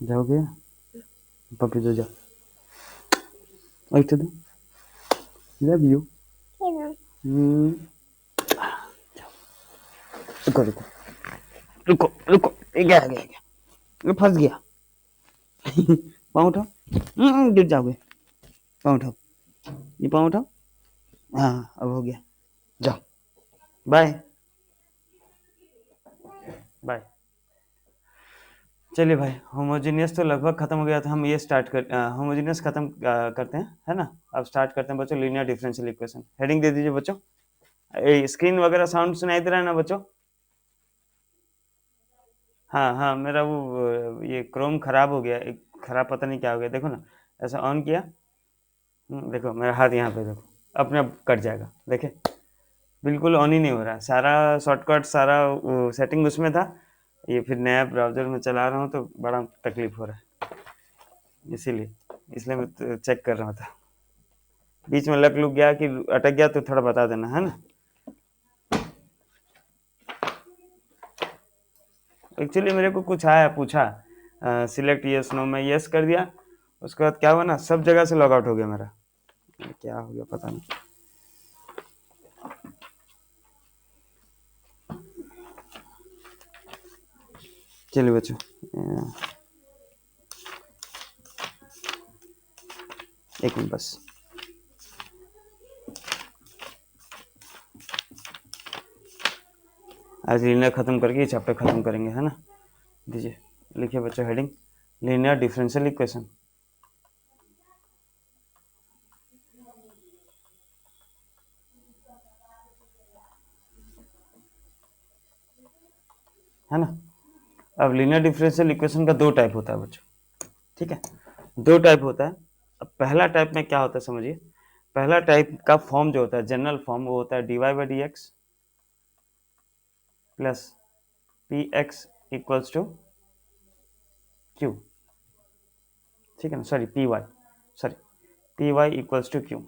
जाओगे पपी तो जाओ दो लव यू रुको रुको रुको रुको ये क्या गया ये फंस गया पाँव उठाओ गिर जाओगे पाँव उठाओ ये पाँव उठाओ हाँ अब हो गया जाओ बाय बाय चलिए भाई होमोजीनियस तो लगभग खत्म हो गया था हम ये स्टार्ट कर होमोजीनियस खत्म करते हैं है ना अब स्टार्ट करते हैं बच्चों लीनियर डिफरेंशियल इक्वेशन हेडिंग दे दीजिए बच्चों स्क्रीन वगैरह साउंड सुनाई दे रहा है ना बच्चों हाँ हाँ मेरा वो ये क्रोम खराब हो गया खराब पता नहीं क्या हो गया देखो ना ऐसा ऑन किया देखो मेरा हाथ यहाँ पे देखो अपने आप कट जाएगा देखे बिल्कुल ऑन ही नहीं हो रहा सारा शॉर्टकट सारा सेटिंग उसमें था ये फिर नया ब्राउजर में चला रहा हूँ तो बड़ा तकलीफ हो रहा है इसलिए मैं चेक कर रहा था बीच में लग लुक गया कि अटक गया तो थोड़ा बता देना है ना एक्चुअली मेरे को कुछ आया पूछा सिलेक्ट यस नो मैं यस कर दिया उसके बाद क्या हुआ ना सब जगह से लॉग आउट हो गया मेरा क्या हो गया पता नहीं चलिए बच्चों एक मिनट बस आज लीनियर खत्म करके चैप्टर खत्म करेंगे है ना दीजिए लिखिए बच्चों हेडिंग लीनियर डिफरेंशियल इक्वेशन है ना अब लीनियर डिफरेंशियल इक्वेशन का दो टाइप होता है बच्चों ठीक है दो टाइप होता है अब पहला टाइप में क्या होता है समझिए पहला टाइप का फॉर्म जो होता है जनरल फॉर्म वो होता है dy by d x plus p x equals to q ठीक है ना sorry p y equals to q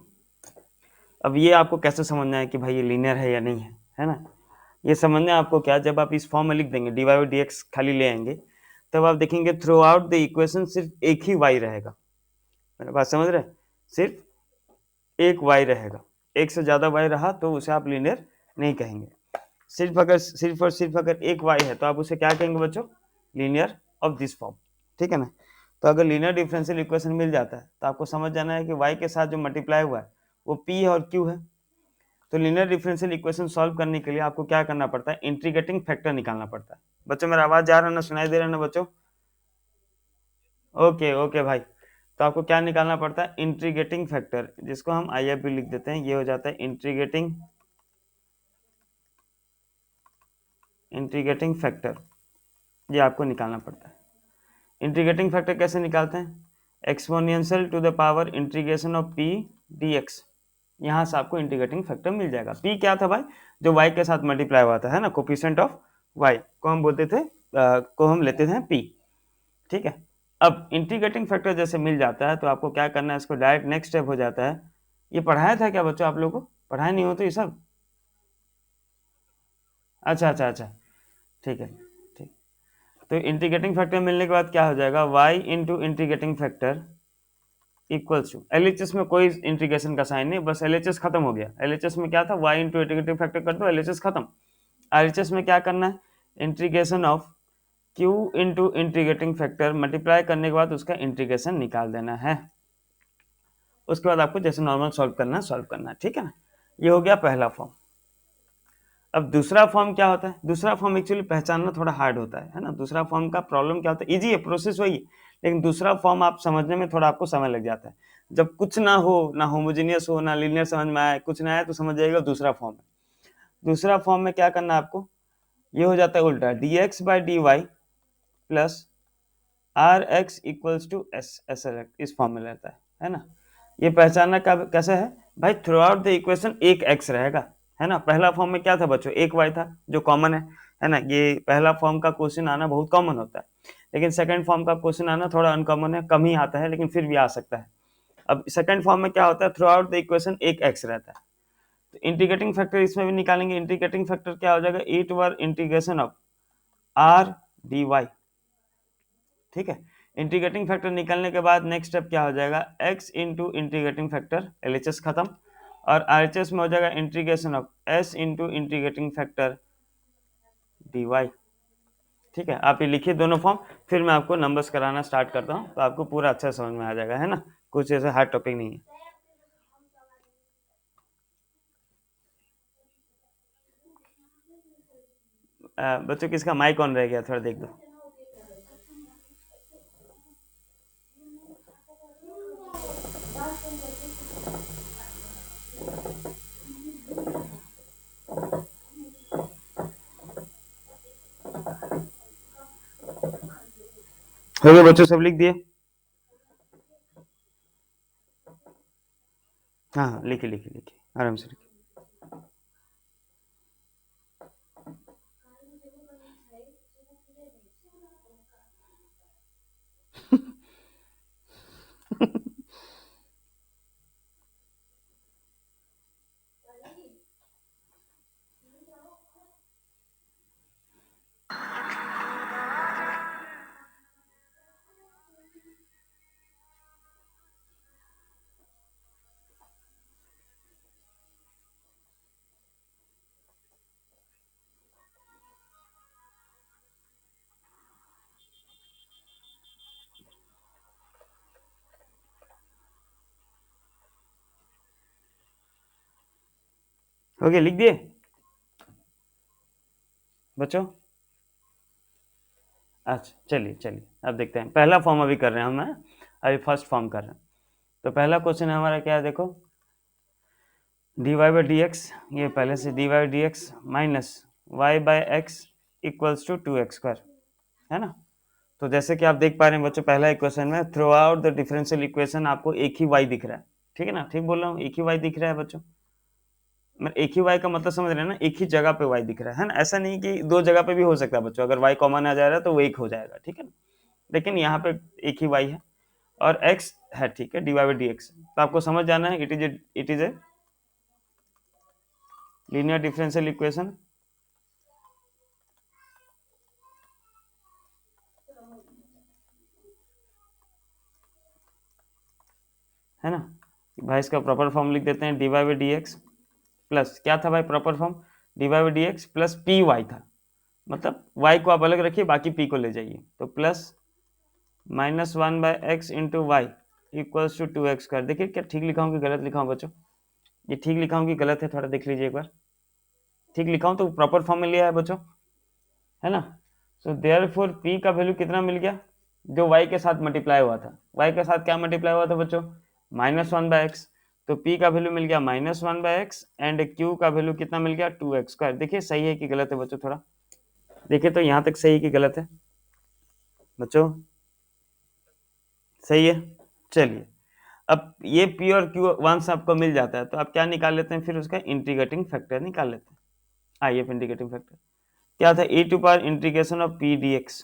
अब ये आपको कैसे समझना है कि भाई ये लीनियर है या नहीं है ना ये समझना है आपको क्या जब आप इस फॉर्म में लिख देंगे dy बाई डी एक्स खाली ले आएंगे तब आप देखेंगे थ्रू आउट द इक्वेशन सिर्फ एक ही y रहेगा मेरा बात समझ रहे सिर्फ एक y रहेगा एक से ज्यादा y रहा तो उसे आप लीनियर नहीं कहेंगे सिर्फ अगर एक y है तो आप उसे क्या कहेंगे बच्चों लीनियर ऑफ दिस फॉर्म ठीक है ना तो अगर लीनियर डिफरेंशियल इक्वेशन मिल जाता है तो आपको समझ जाना है कि y के साथ जो मल्टीप्लाई हुआ है वो p और q है तो लीनियर डिफरेंशियल इक्वेशन सॉल्व करने के लिए आपको क्या करना पड़ता है इंटीग्रेटिंग फैक्टर निकालना पड़ता है बच्चों मेरा आवाज जा रहा है ना सुनाई दे रहा है ना बच्चों ओके ओके भाई तो आपको क्या निकालना पड़ता है इंटीग्रेटिंग फैक्टर जिसको हम IFB लिख देते हैं ये हो जाता है इंटीग्रेटिंग फैक्टर ये आपको निकालना पड़ता है इंटीग्रेटिंग फैक्टर कैसे निकालते हैं exponential to the power integration of p dx यहाँ से आपको इंटीग्रेटिंग फैक्टर मिल जाएगा p क्या था भाई जो y के साथ मल्टीप्लाई हुआ था है ना कोफिशिएंट ऑफ y को हम बोलते थे को हम लेते थे p ठीक है अब इंटीग्रेटिंग फैक्टर जैसे मिल जाता है तो आपको क्या करना है इसको डायरेक्ट नेक्स्ट स्टेप हो जाता है ये पढ़ाया था क्या बच्चों आप लोगों को पढ़ाया नहीं हो तो ये सब अच्छा अच्छा अच्छा ठीक है ठीक तो इंटीग्रेटिंग फैक्टर मिलने के बाद क्या हो जाएगा y into integrating factor equals to LHS में कोई इंटीग्रेशन का साइन नहीं बस LHS खत्म हो गया LHS में क्या था y इंटू इंटीग्रेटिंग फैक्टर कर दो LHS खत्म RHS में क्या करना है integration of q into integrating factor multiply करने के बाद उसका इंटीग्रेशन निकाल देना है उसके बाद आपको जैसे नॉर्मल सॉल्व करना है ठीक है ना ये हो गया पहला फॉर्म अब दूसरा फॉर्म क्या होता है दूसरा फॉर्म एक्चुअली पहचानना थोड़ा हार्ड होता है ना दूसरा फॉर्म का प्रॉब्लम क्या होता है इजी है प्रोसेस वही है लेकिन दूसरा फॉर्म आप समझने में थोड़ा आपको समय लग जाता है जब कुछ ना हो ना होमोजीनियस हो ना लीनियर समझ में आए कुछ ना आए तो समझ जाएगा दूसरा फॉर्म है दूसरा फॉर्म में क्या करना है आपको ये हो जाता है उल्टा dx by d y plus are x equals to s इस फॉर्म में रहता है ना ये पहचानना कैसे है भाई थ्रू आउट द इक्वेशन एक x रहेगा है ना पहला फॉर्म में क्या था बच्चों एक y था जो कॉमन है ना ये पहला फॉर्म का क्वेश्चन आना बहुत कॉमन होता है लेकिन सेकंड फॉर्म का क्वेश्चन आना थोड़ा अनकॉमन है कम ही आता है लेकिन फिर भी आ सकता है अब सेकंड फॉर्म में क्या होता है थ्रू आउट द इक्वेशन एक x रहता है तो इंटीग्रेटिंग फैक्टर इसमें भी निकालेंगे इंटीग्रेटिंग फैक्टर क्या हो जाएगा 8 over integration of r d y. ठीक है, इंटीग्रेटिंग फैक्टर निकलने के बाद नेक्स्ट स्टेप क्या हो जाएगा, x into integrating factor, LHS खत्म, और RHS में हो जाएगा integration of s into integrating factor dy। ठीक है, आप ये लिखिए दोनों फॉर्म, फिर मैं आपको नंबर्स कराना स्टार्ट करता हूँ, तो आपको पूरा अच्छा समझ में आ जाएगा, है ना, कुछ ऐसा हार्ड टॉपिक नहीं है। बच्चों किसका माइक ऑन रह गया, थोड़ा देख दो। हो गए बच्चों, सब लिख दिए? हाँ हाँ, लिखिए लिखिए लिखिए, आराम से लिखिए। हो गया, लिख दिए बच्चों? अच्छा चलिए चलिए, अब देखते हैं, पहला फॉर्म अभी कर रहे हैं हम, अभी फर्स्ट फॉर्म कर रहे हैं। तो पहला क्वेश्चन है हमारा, क्या है देखो, d y by d x, ये पहले से d y d x minus y by x equals to 2x², है ना। तो जैसे कि आप देख पा रहे हैं बच्चों, पहला इक्वेशन में through out the differential equation आपको एक ही y दिख रहा है, ठीक है ना, ठीक बोल रहा हूँ, एक ही y दिख रहा है बच्चों। मैं एक ही y का मतलब समझ रहे हैं ना, एक ही जगह पे y दिख रहा है ना, ऐसा नहीं कि दो जगह पे भी हो सकता है बच्चों, अगर y कॉमन आ जा रहा है तो वो एक हो जाएगा, ठीक है ना, लेकिन यहाँ पे एक ही y है और x है, ठीक है, d y by d x. तो आपको समझ जाना है, it is a linear differential equation, है ना। भाई इसका प्रॉपर फॉर्म लिख देते हैं, d y by d x plus, क्या था भाई proper form, d y by d x plus p y था, मतलब y को आप अलग रखिए, बाकी p को ले जाइए, तो plus -1/x into y equals to 2x²। देखिए क्या ठीक लिखा हूँ कि गलत लिखा हूँ बच्चों, ये ठीक लिखा हूँ कि गलत है, थोड़ा देख लीजिए एक बार, ठीक लिखा हूँ तो प्रॉपर फॉर्म में लिया है बच्चों, है ना। सो देयरफॉर p का वैल्यू कितना मिल गया, जो y के साथ मल्टीप्लाई हुआ था, y के साथ क्या मल्टीप्लाई हुआ था बच्चों, -1/x, तो p का वैल्यू मिल गया -1/x एंड q का वैल्यू कितना मिल गया 2x²। देखिए सही है कि गलत है बच्चों, थोड़ा देखिए तो यहाँ तक सही है कि गलत है बच्चों, सही है। चलिए, अब ये p और q वंस आपको मिल जाता है तो आप क्या निकाल लेते हैं, फिर उसका इंटीग्रेटिंग फैक्टर निकाल लेते हैं। आइए इंटीग्रेटिंग फैक्टर क्या था, e to power integration of p dx,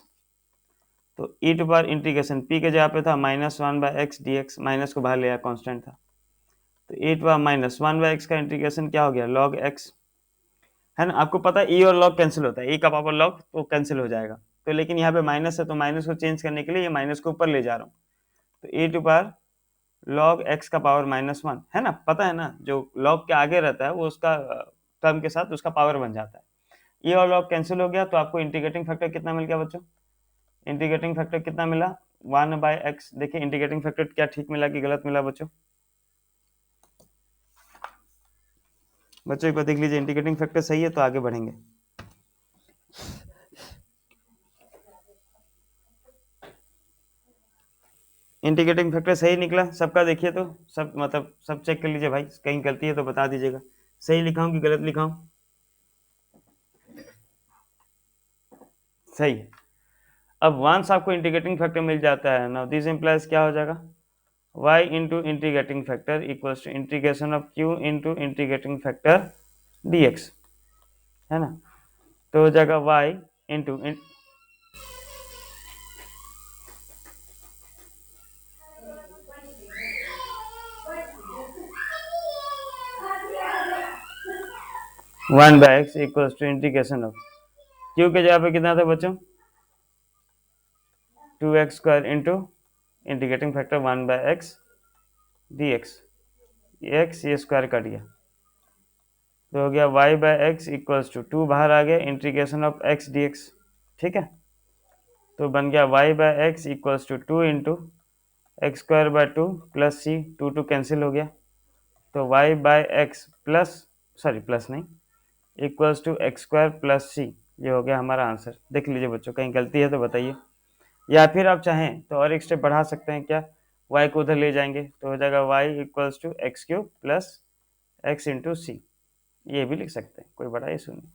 तो e to power integration p के जगह पे था -1/x dx, माइनस को बाहर ले आया, कांस्टेंट था, तो e टू पावर -1/x का इंटीग्रेशन क्या हो गया log x, है ना। आपको पता है e और log कैंसिल होता है, e का पावर log तो कैंसिल हो जाएगा, तो लेकिन यहाँ पे माइनस है तो माइनस को चेंज करने के लिए ये माइनस को ऊपर ले जा रहा हूँ, तो e to power log x का पावर -1, है ना, पता है ना, जो log के आगे रहता है वो उसका टर्म के साथ उसका पावर बन जाता है, ये और log कैंसिल हो गया, तो आपको इंटीग्रेटिंग फैक्टर कितना मिल गया बच्चों, इंटीग्रेटिंग फैक्टर कितना मिला 1/x। देखिए इंटीग्रेटिंग फैक्टर क्या ठीक मिला कि गलत मिला बच्चों, बच्चों एक बार देख लीजिए, इंटीग्रेटिंग फैक्टर सही है तो आगे बढ़ेंगे। इंटीग्रेटिंग फैक्टर सही निकला सबका, देखिए तो सब, मतलब सब चेक कर लीजिए भाई, कहीं गलती है तो बता दीजिएगा, सही लिखा हूँ कि गलत लिखा हूँ, सही है। अब वंस आपको इंटीग्रेटिंग फैक्टर मिल जाता है ना, दिस इंप्लाइज क्या हो जाएगा, y into integrating factor equals to integration of q into integrating factor dx, है ना। तो हो जाएगा y into 1/x equals to integration of q के जगह पे कितना था बच्चों, 2x² into integrating factor 1/x dx, x ये स्क्वायर कट गया तो हो गया y/x इक्वल्स टू 2 बाहर आ गया इंटीग्रेशन ऑफ x dx, ठीक है। तो बन गया y/x equals to 2 into x² / 2 plus c, 2 cancel हो गया तो y/x प्लस, सॉरी प्लस नहीं, equals to x² plus c, ये हो गया हमारा आंसर। देख लीजिए बच्चों, कहीं गलती है तो बताइए, या फिर आप चाहें तो और एक स्टेप बढ़ा सकते हैं क्या, y को उधर ले जाएंगे तो हो जाएगा y equals to x³ plus x into सी, ये भी लिख सकते हैं, कोई बड़ा इशू नहीं।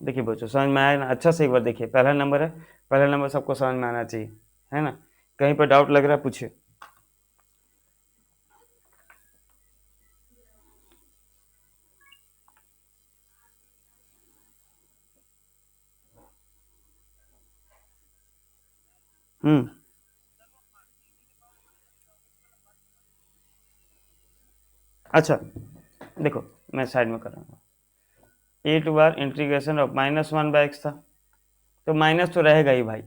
देखिए बच्चों समझ में आया ना, अच्छा से एक बार देखिए, पहला नंबर है, पहला नंबर सबको समझ में आना चाहिए, है ना। कहीं पर डाउट लग रहा है पूछिए। हम्म, अच्छा देखो मैं साइड में कर रहा हूँ, 8 बार इंटीग्रेशन ऑफ -1/x था, तो माइनस तो रहेगा ही भाई,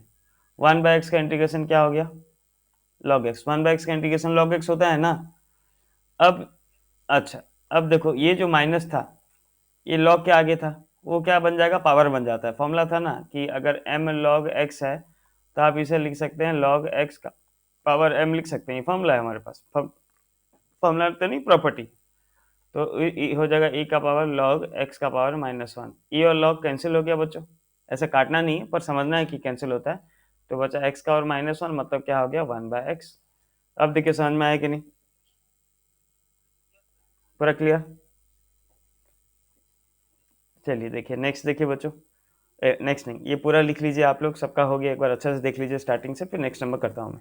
1/x का इंटीग्रेशन क्या हो गया, log x, 1/x का इंटीग्रेशन log x होता है ना। अब अच्छा, अब देखो ये जो माइनस था ये log के आगे था, वो क्या बन जाएगा, पावर बन जाता है। फॉर्मूला था ना कि अगर m log x है तो आप इसे लिख सकते हैं log x का पावर m लिख सकते हैं, फॉर्मूला है हमारे पास, फॉर्मूला तो नहीं, प्रॉपर्टी। तो हो जाएगा e का पावर log x का पावर -1, e और log कैंसिल हो गया बच्चों, ऐसे काटना नहीं है पर समझना है कि कैंसिल होता है, तो बचा x का और -1, मतलब क्या हो गया 1/x। अब देखिए समझ में आया कि नहीं, पूरा क्लियर। चलिए देखिए नेक्स्ट, देखिए बच्चों, नेक्स्ट नहीं, ये पूरा लिख लीजिए आप लोग, सबका हो गया, एक बार अच्छा से देख लीजिए स्टार्टिंग से, फिर नेक्स्ट नंबर करता हूँ मैं।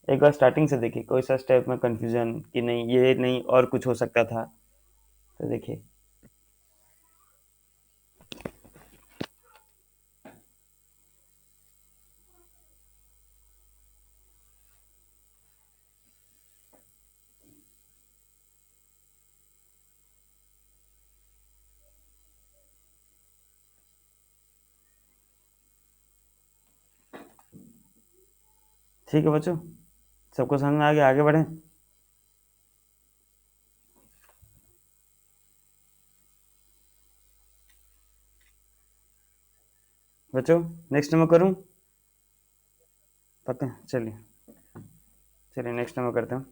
एक बार स्टार्टिंग से देखिए, कोई सा स्टेप में कंफ्यूजन कि नहीं ये नहीं और कुछ हो सकता था, तो देखिए। ठीक है बच्चों, सबको समझ में आ गया, आगे बढ़ें। बच्चों नेक्स्ट नंबर करूं, पता है, चलिए चलिए नेक्स्ट नंबर करते हैं,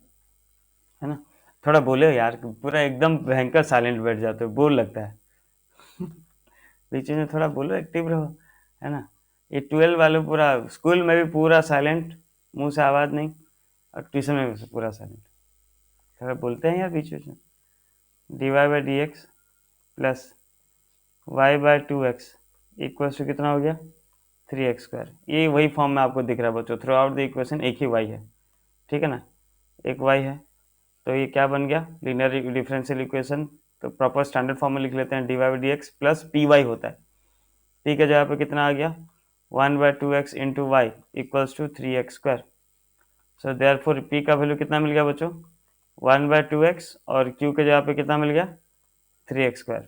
है ना। थोड़ा बोले यार, पूरा एकदम भयंकर साइलेंट बैठ जाते हो, बोर लगता है। बीच में थोड़ा बोलो, एक्टिव रहो, है ना। ये 12 वाले पूरा, स्कूल में भी पूरा साइलेंट, मुंह से आवाज़ नहीं, और ट्यूशन में भी पूरा साइलेंट, थोड़ा बोलते हैं यार बीच बीच में। dy/dx plus y/2x equals to कितना हो गया, 3x²। ये वही फॉर्म में आपको दिख रहा है बच्चों, थ्रू आउट द इक्वेशन एक ही y है, ठीक है ना, एक y है, तो ये क्या बन गया, लीनियर डिफरेंशियल इक्वेशन। तो प्रॉपर स्टैंडर्ड फॉर्म में लिख लेते हैं, dy/dx प्लस py होता है, p के जगह पे कितना आ गया, 1/2x into y equals to 3x²। So therefore p का वैल्यू कितना मिल गया बच्चों, 1/2x, और q के जगह पे कितना मिल गया, 3x²।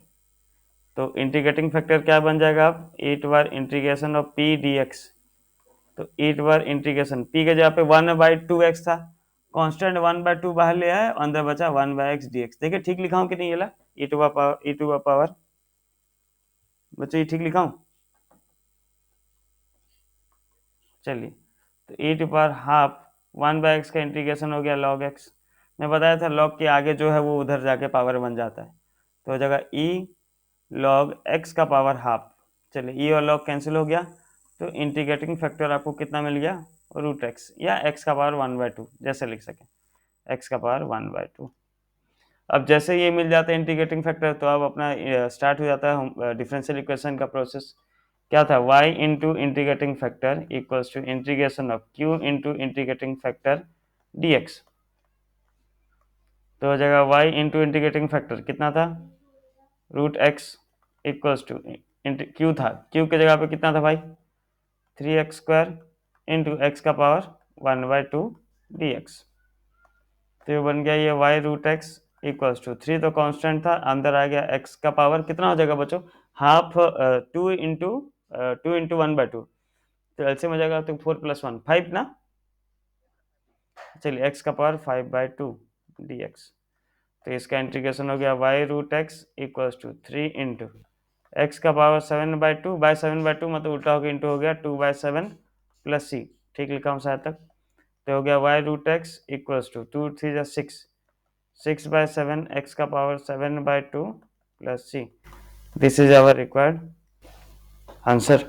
तो इंटीग्रेटिंग फैक्टर क्या बन जाएगा, अब 8 बार इंटीग्रेशन ऑफ p dx, तो 8 बार इंटीग्रेशन, p के जगह पे 1/2x था, कांस्टेंट 1/2 बाहर ले आया, अंदर बचा 1/x dx। देखिए ठीक लिखा हूँ कि नहीं, ये ला e टू पावर बच्चों, ये ठीक लिखा हूँ, चलिए। तो e⁻½ 1/x का इंटीग्रेशन हो गया log x, मैं बताया था log के आगे जो है वो उधर जाके पावर बन जाता है, तो हो जाएगा e log x का पावर हाफ। चलिए e और log कैंसिल हो गया, तो इंटीग्रेटिंग फैक्टर आपको कितना मिल गया, √x, या x का पावर 1/2 जैसे लिख सकें, x का पावर 1/2। अब जैसे ये मिल जाता है इंटीग्रेटिंग फैक्टर, तो अब अपना स्टार्ट हो जाता है डिफरेंशियल इक्वेशन का प्रोसेस। क्या था, y into integrating factor equals to integration of q into integrating factor dx। तो हो जाएगा y इंटू इंटीग्रेटिंग फैक्टर कितना था, √x इक्वल्स टू, q था, q के जगह पे कितना था भाई, 3x² इंटू x का पावर 1/2 dx। तो ये बन गया ये y√x इक्वल्स टू 3, तो कांस्टेंट था, अंदर आ गया x का पावर कितना हो जाएगा बच्चों, हाफ 2 इंटू 2 इंटू 1/2, तो एलसीएम हो जाएगा तो 4 + 1 5 ना। चलिए x का पावर 5/2 dx, तो इसका इंटीग्रेशन हो गया y√x equals to 3 into x का पावर 7/2 बाय 7/2 मतलब उल्टा हो गया, इंटू हो गया 2/7 प्लस c, ठीक लिखा हूँ शायद तक। तो हो गया y√x इक्वल्स टू 2 3 जा 6, 6/7 x का power 7/2 plus c। This is our required answer.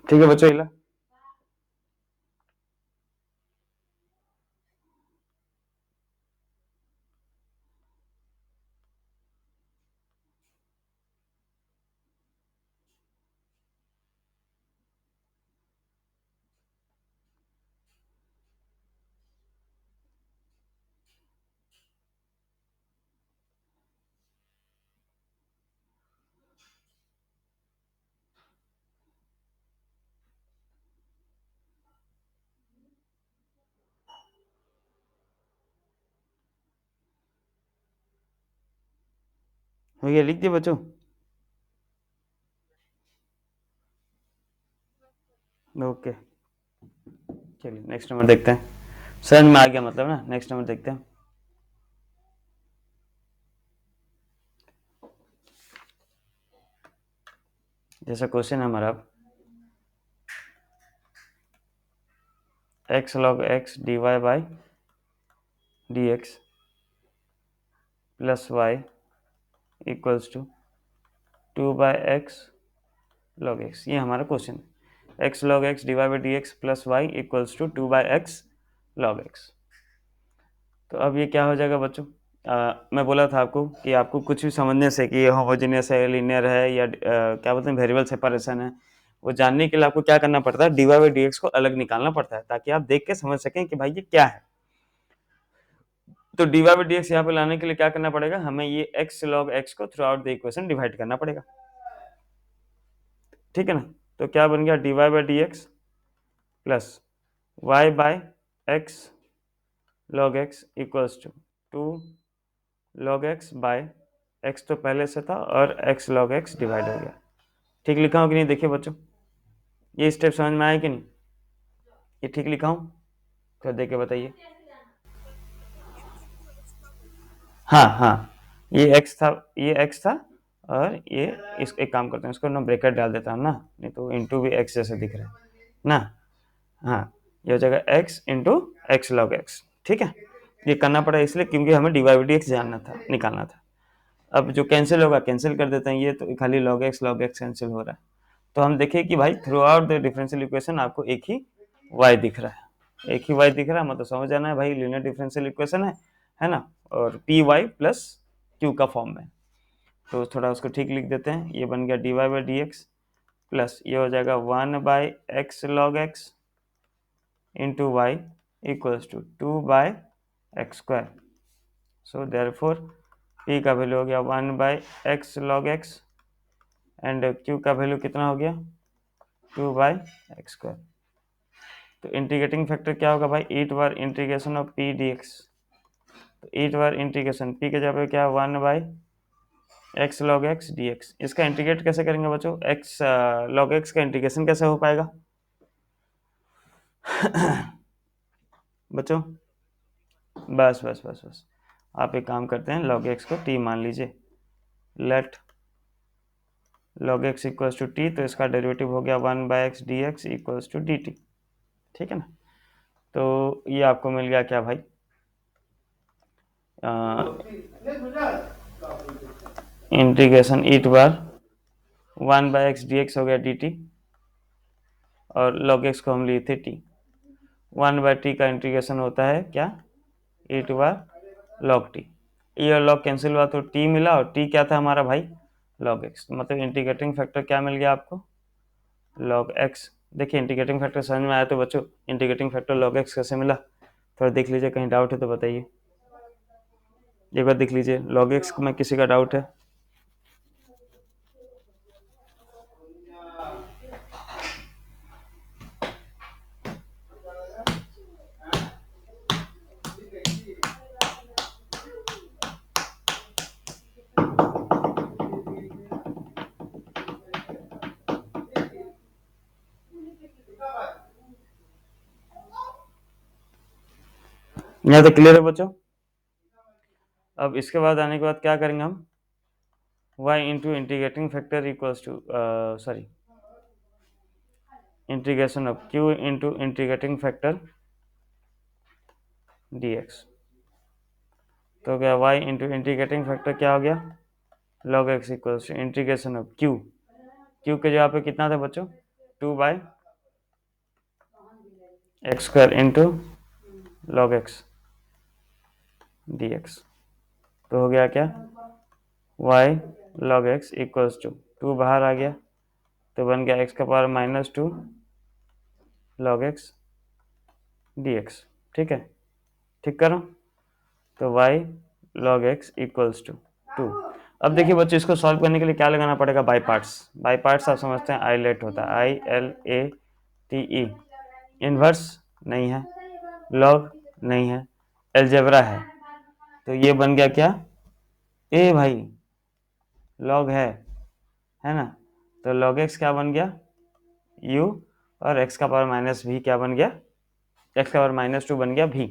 ठीक है बच्चों, इला हो गया, लिख दिए बच्चों। ओके चलिए नेक्स्ट नंबर देखते हैं, समझ में आ गया मतलब ना। नेक्स्ट नंबर देखते हैं। जैसा क्वेश्चन है हमारा, x log x dy by dx plus y equals to 2/x log x, ये हमारा क्वेश्चन है। x log x dy by dx plus y equals to 2/x log x। तो अब ये क्या हो जाएगा बच्चों, मैं बोला था आपको कि आपको कुछ भी समझने से कि ये होमोजेनियस है, लीनियर है, या क्या बोलते हैं वेरिएबल सेपरेशन है, वो जानने के लिए आपको क्या करना पड़ता है, dy बाई dx को अलग निकालना पड़ता है, ताकि आप देख के समझ सकें कि भाई ये क्या है। तो dy बाई dx यहाँ पे लाने के लिए क्या करना पड़ेगा, हमें ये x log x को through out the equation divide करना पड़ेगा, ठीक है ना। तो क्या बन गया, dy by dx plus y by x log x equals to 2 log x by x तो पहले से था और x log x डिवाइड हो गया। ठीक लिखा हूँ कि नहीं, देखिए बच्चों ये स्टेप समझ में आया कि नहीं, ये ठीक लिखा हूँ तो देख के बताइए। हाँ हाँ, ये x था, ये x था, और ये इस एक काम करते हैं, इसको ना ब्रैकेट डाल देता हूँ ना, नहीं तो इंटू भी x जैसे दिख रहा है ना। हाँ, ये हो जाएगा x into x log x, ठीक है। ये करना पड़ा इसलिए क्योंकि हमें डी वाई डी एक्स जानना था, निकालना था। अब जो कैंसिल होगा कैंसिल कर देते हैं, ये तो खाली लॉग एक्स कैंसिल हो रहा है। तो हम देखें कि भाई throughout the differential equation आपको एक ही y दिख रहा है, एक ही y दिख रहा है, मतलब समझ जाना है भाई लीनियर डिफरेंशियल इक्वेशन है ना, और पी वाई प्लस क्यू का फॉर्म में। तो थोड़ा उसको ठीक लिख देते हैं, ये बन गया d y by d x plus ये हो जाएगा 1/x log x into y equals to 2/x²। So therefore p का वैल्यू हो गया 1/x log x and q का वैल्यू कितना हो गया 2/x²। तो इंटीग्रेटिंग फैक्टर क्या होगा भाई, ईट बार इंटीग्रेशन ऑफ p dx, तो ईट बार इंटीग्रेशन p के जगह पे क्या 1/x log x dx। इसका इंटीग्रेट कैसे करेंगे बच्चों, x log x का इंटीग्रेशन कैसे हो पाएगा बच्चों, बस बस बस बस, आप एक काम करते हैं, log x को t मान लीजिए, लेट log x इक्वल्स टू t, तो इसका डेरिवेटिव हो गया 1/x dx equals to dt, ठीक है ना। तो ये आपको मिल गया क्या भाई, इंटीग्रेशन ईट बार 1/x dx हो गया dt, और log x को हम लिए थे t, 1/t का इंटीग्रेशन होता है क्या, ईट बार log t, ये और log कैंसिल हुआ तो t मिला, और t क्या था हमारा भाई log x, तो मतलब इंटीग्रेटिंग फैक्टर क्या मिल गया आपको log x। देखिए इंटीग्रेटिंग फैक्टर समझ में आया तो बच्चों, इंटीग्रेटिंग फैक्टर log x कैसे मिला, थोड़ा देख लीजिए, कहीं डाउट है तो बताइए, एक बार देख लीजिए log x में किसी का डाउट है। यहाँ तक क्लियर है बच्चों? अब इसके बाद आने के बाद क्या करेंगे हम, y into integrating factor equals to sorry integration of q into integrating factor dx। तो क्या y इंटू इंटीग्रेटिंग फैक्टर क्या हो गया, log x equals to integration of q, q के जगह पे कितना था बच्चों, 2/x² into log x dx। तो हो गया क्या, y log x equals to 2 बाहर आ गया तो बन गया x का पावर -2 log x dx। ठीक है, ठीक करो। तो y log x equals to 2। अब देखिए बच्चों, इसको सॉल्व करने के लिए क्या लगाना पड़ेगा, बाई पार्ट्स। बाई पार्ट्स आप समझते हैं आईलेट होता है, ILATE। इनवर्स नहीं है, लॉग नहीं है, एलजेब्रा है। तो ये बन गया क्या, ए भाई लॉग है ना। तो log x क्या बन गया, u, और x का पावर -v क्या बन गया, x का पावर -2 बन गया v,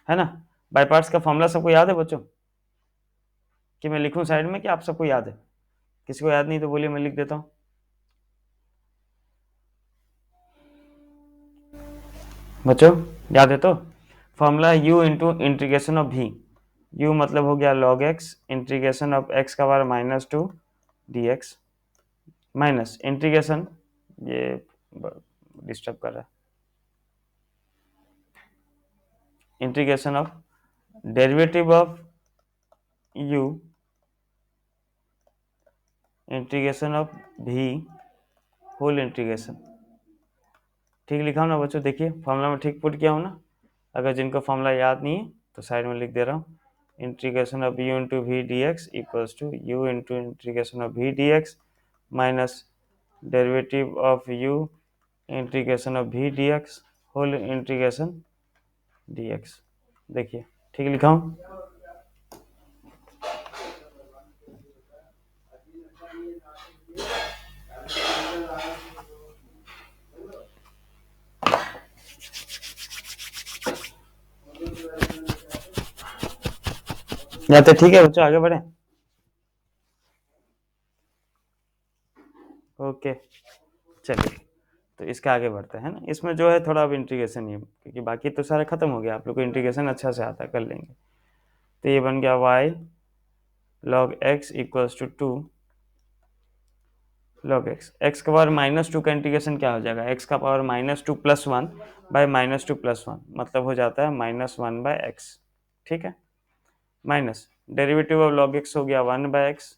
है ना। बाई पार्ट्स का फॉर्मूला सबको याद है बच्चों, कि मैं लिखूं साइड में, कि आप सबको याद है? किसी को याद नहीं तो बोलिए, मैं लिख देता हूं। बच्चों याद है तो, formula u into integration of v। u मतलब हो गया log x integration of x का पावर -2 dx, माइनस इंटीग्रेशन, ये डिस्टर्ब कर रहा है, integration of derivative of u integration of v whole integration. ठीक लिखा हूं ना बच्चों, देखिए फॉर्मूला में ठीक पुट किया हूं ना। अगर जिनको फॉर्मूला याद नहीं है तो साइड में लिख दे रहा हूँ, integration of u into v d x equals to u into integration of v d x minus derivative of u integration of v d x whole integration d x. देखिए ठीक लिखा हूँ। या तो ठीक है बच्चों, आगे बढ़े। ओके चलिए, तो इसके आगे बढ़ते हैं ना। इसमें जो है थोड़ा अब इंटीग्रेशन ही है, क्योंकि बाकी तो सारा खत्म हो गया, आप लोग को इंटीग्रेशन अच्छा से आता है, कर लेंगे। तो ये बन गया y log x equals to 2 log x। x का पावर -2 का इंटीग्रेशन क्या हो जाएगा, x का पावर -2 + 1 बाय -2 + 1 मतलब हो जाता है -1/x। ठीक है, minus derivative of log x हो गया 1/x,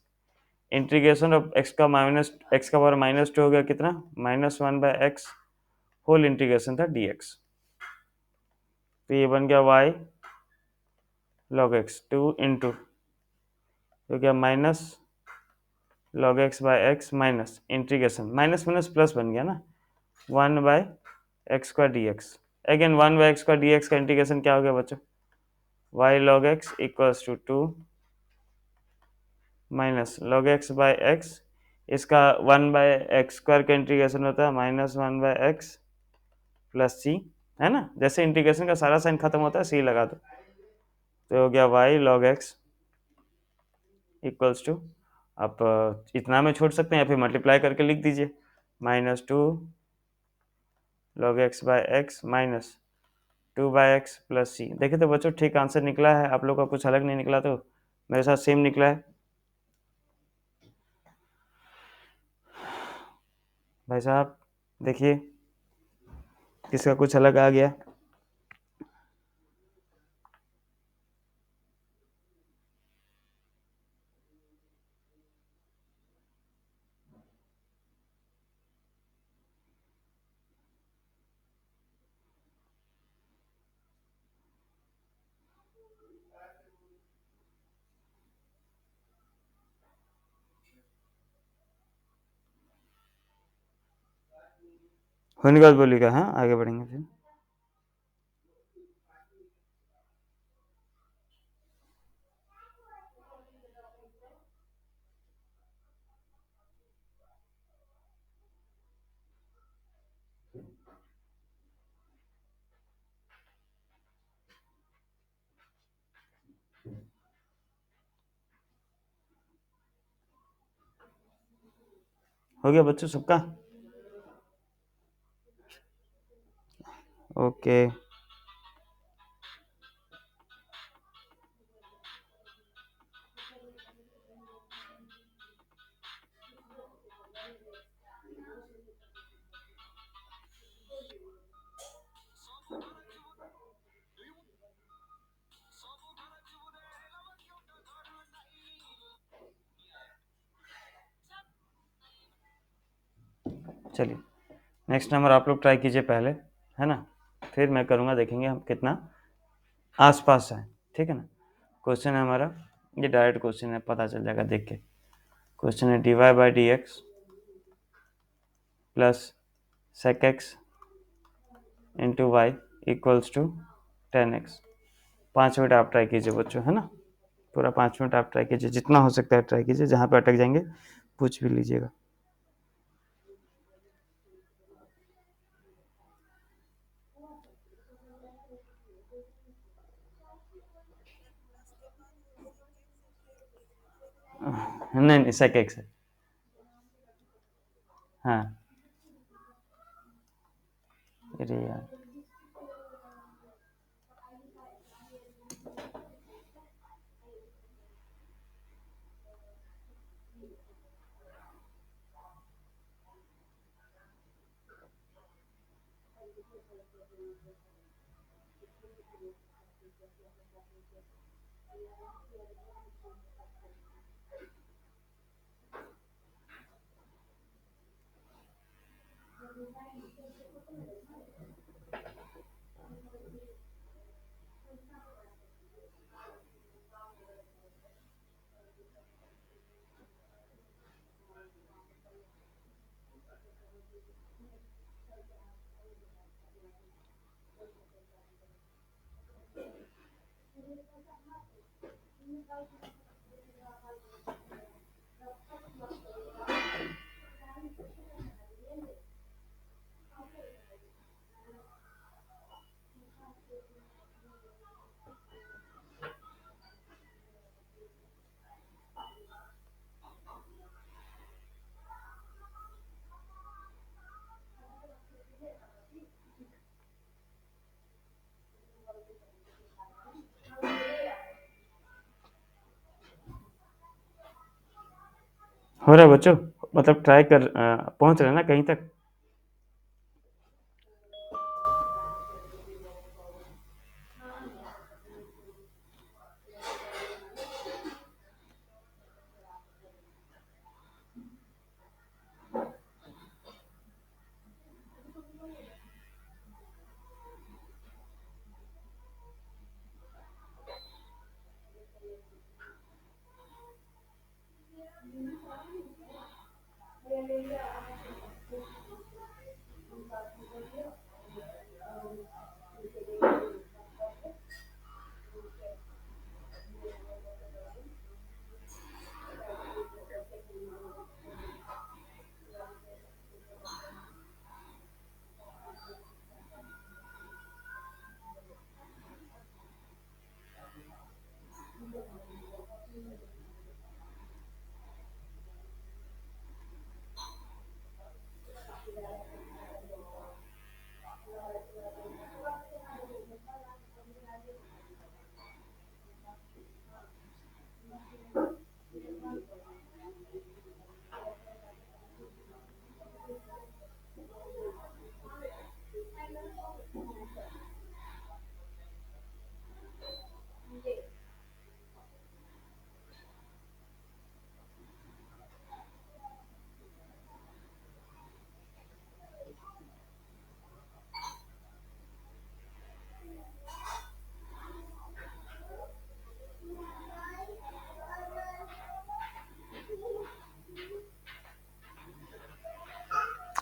इंटीग्रेशन ऑफ x का पावर -2 हो गया कितना, -1/x होल इंटीग्रेशन था dx। तो ये बन गया y log x 2 इंटू हो गया minus log x/x minus integration, minus minus plus बन गया ना, 1/x² dx। Again 1/x² dx का इंटीग्रेशन क्या हो गया बच्चों, y log x equals to 2 minus log x/x, इसका 1/x² का इंटीग्रेशन होता है -1/x प्लस c, है ना। जैसे इंटीग्रेशन का सारा साइन खत्म होता है सी लगा दो, तो हो गया y log x equals to, आप इतना में छोड़ सकते हैं या फिर मल्टीप्लाई करके लिख दीजिए, -2 log x/x minus 2/x plus सी। देखिए तो बच्चों ठीक आंसर निकला है, आप लोग का कुछ अलग नहीं निकला, तो मेरे साथ सेम निकला है भाई साहब। देखिए किसका कुछ अलग आ गया। होने के बाद बोलिएगा, हाँ आगे बढ़ेंगे फिर। हो गया बच्चों सबका? ओके। चलिए नेक्स्ट नंबर आप लोग ट्राई कीजिए पहले, है ना, फिर मैं करूँगा, देखेंगे हम कितना आसपास है। ठीक है ना। क्वेश्चन है हमारा, ये डायरेक्ट क्वेश्चन है, पता चल जाएगा देख के। क्वेश्चन है dy/dx plus sec x into y equals to 10x। 5 minute आप ट्राई कीजिए बच्चों, है ना, पूरा 5 मिनट आप ट्राई कीजिए, जितना हो सकता है ट्राई कीजिए, जहाँ पे अटक जाएंगे पूछ भी लीजिएगा। नहीं नहीं sec x है। हाँ। अरे यार, हो रहा है बच्चों, मतलब ट्राई कर पहुंच रहे हैं ना कहीं तक?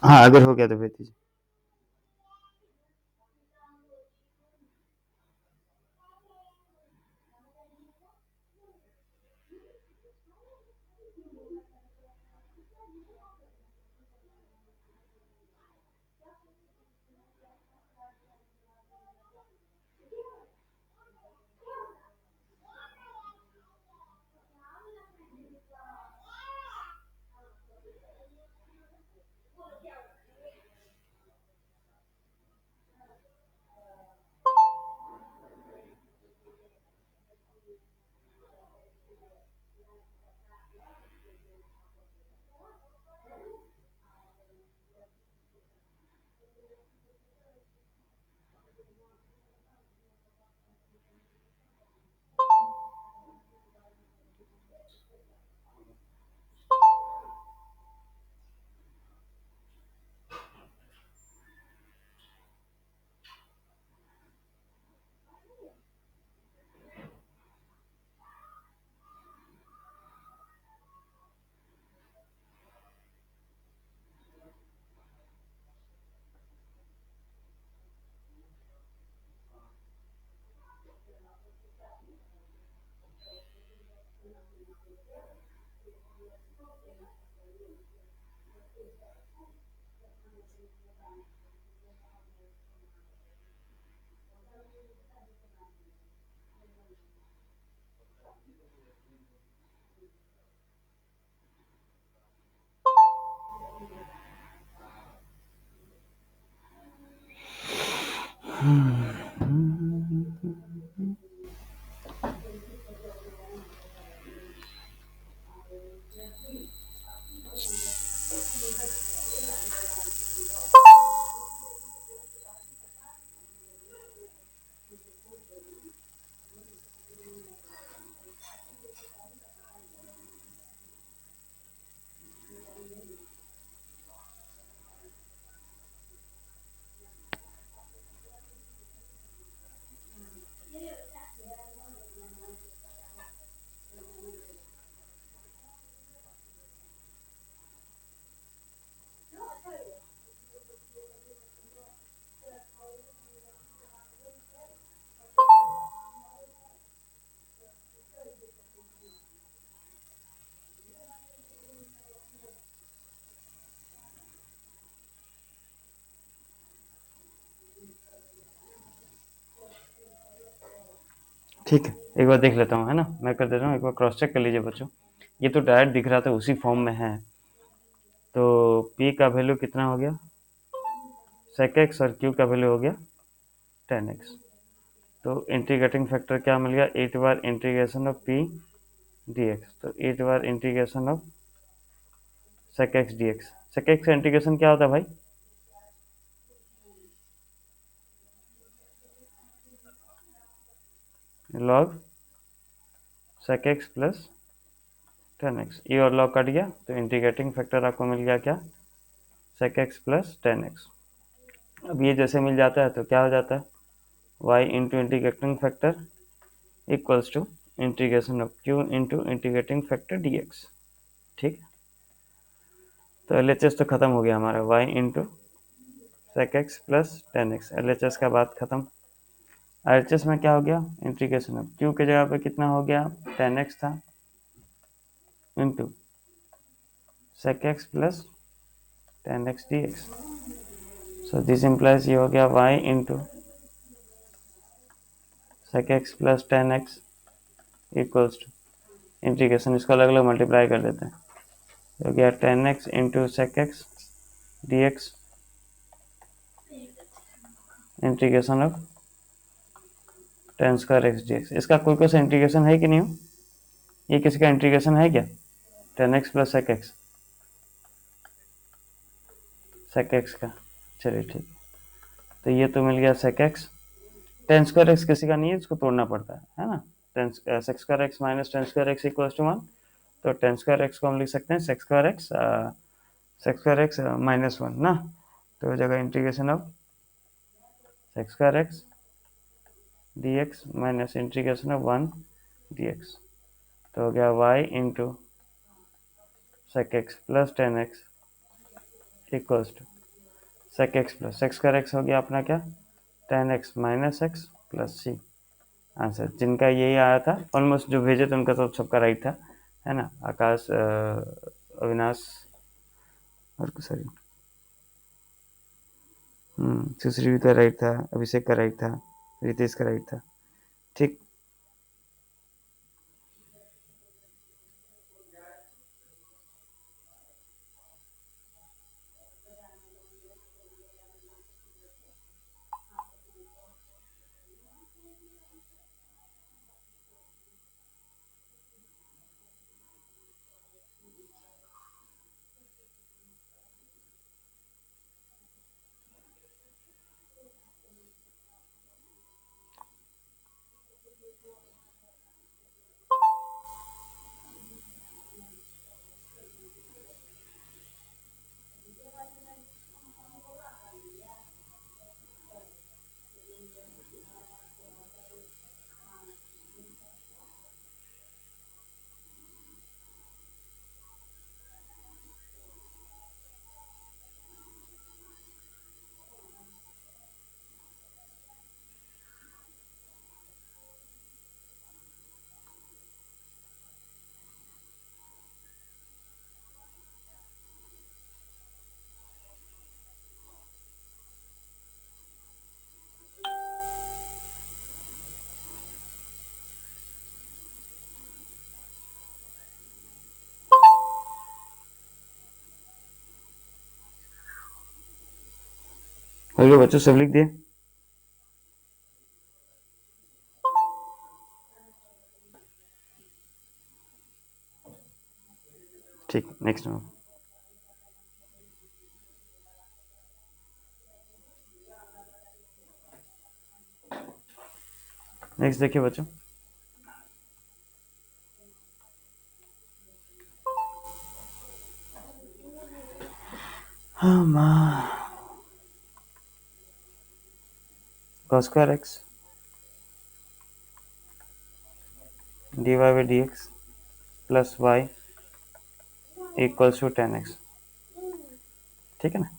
हाँ अगर हो गया तो भेज दीजिए। ठीक है, एक बार देख लेता हूँ, है ना, मैं कर देता हूँ, एक बार क्रॉस चेक कर लीजिए बच्चों। ये तो डायरेक्ट दिख रहा था, उसी फॉर्म में है। तो p का वैल्यू कितना हो गया sec x और q का वैल्यू हो गया tan x। तो इंटीग्रेटिंग फैक्टर क्या मिल गया, 8 बार इंटीग्रेशन ऑफ p dx। तो 8 बार integration of sec x dx। sec x का इंटीग्रेशन क्या होता है भाई, log sec x plus tan x। ये और log कट गया, तो इंटीग्रेटिंग फैक्टर आपको मिल गया क्या, sec x plus tan x। अब ये जैसे मिल जाता है तो क्या हो जाता है, y into integrating factor equals to integration of q into integrating factor dx। ठीक, तो एल एच एस तो खत्म हो गया हमारा, y into sec x plus tan x, L H S का बात खत्म। आर एच एस में क्या हो गया, इंटीग्रेशन ऑफ q के जगह पे कितना हो गया, टेन एक्स था, into sec x plus tan x d x. So this implies ये हो गया y into sec x plus tan x equals to integration, इसको अलग अलग मल्टीप्लाई कर देते हैं, हो गया tan x into sec x d x integration of tan square x d x. इसका कोई सा इंटीग्रेशन है कि नहीं हो, ये किसी का इंटीग्रेशन है क्या, tan x plus sec x, sec x का, चलिए ठीक। तो ये तो मिल गया sec x, tan square x किसी का नहीं है, इसको तोड़ना पड़ता है ना। Tan sec square x minus tan square x equal to one. तो टेन स्क्वायर एक्स को हम लिख सकते हैं sec square x minus one ना। तो हो जाएगा integration of sec square x d x minus integration of one D x. तो हो गया Y into sec x plus tan x equals to sec x plus sec square X हो गया अपना क्या, tan X minus x plus C. Answer जिनका यही आया था ऑलमोस्ट, जो भेजे थे उनका तो सबका राइट था, है ना। आकाश, अविनाश और सॉरी सुश्री का राइट था, अभिषेक का राइट था, रितेश का राइट था। ठीक, अगले बच्चों सब लिख दिए। ठीक, नेक्स्ट में नेक्स्ट देखिए बच्चों, cos square x dy by d x plus y equals to 10x। ठीक है ना।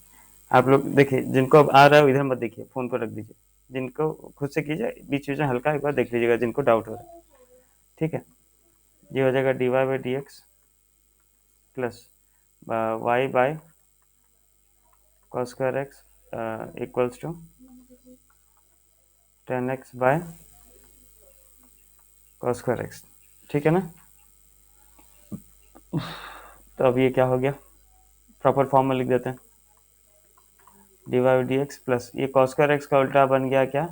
आप लोग देखिए, जिनको अब आ रहा है इधर मत देखिए, फोन को रख दीजिए, जिनको खुद से कीजिए, बीच बीच में हल्का एक बार देख लीजिएगा जिनको डाउट हो रहा है। ठीक है, ये हो जाएगा dy by d x plus y by cos square x equals to 10x by cos square x. ठीक है ना। तो अब ये क्या हो गया, प्रॉपर फॉर्म में लिख देते हैं, d y d x plus ये cos स्क्वायर एक्स का उल्टा बन गया क्या,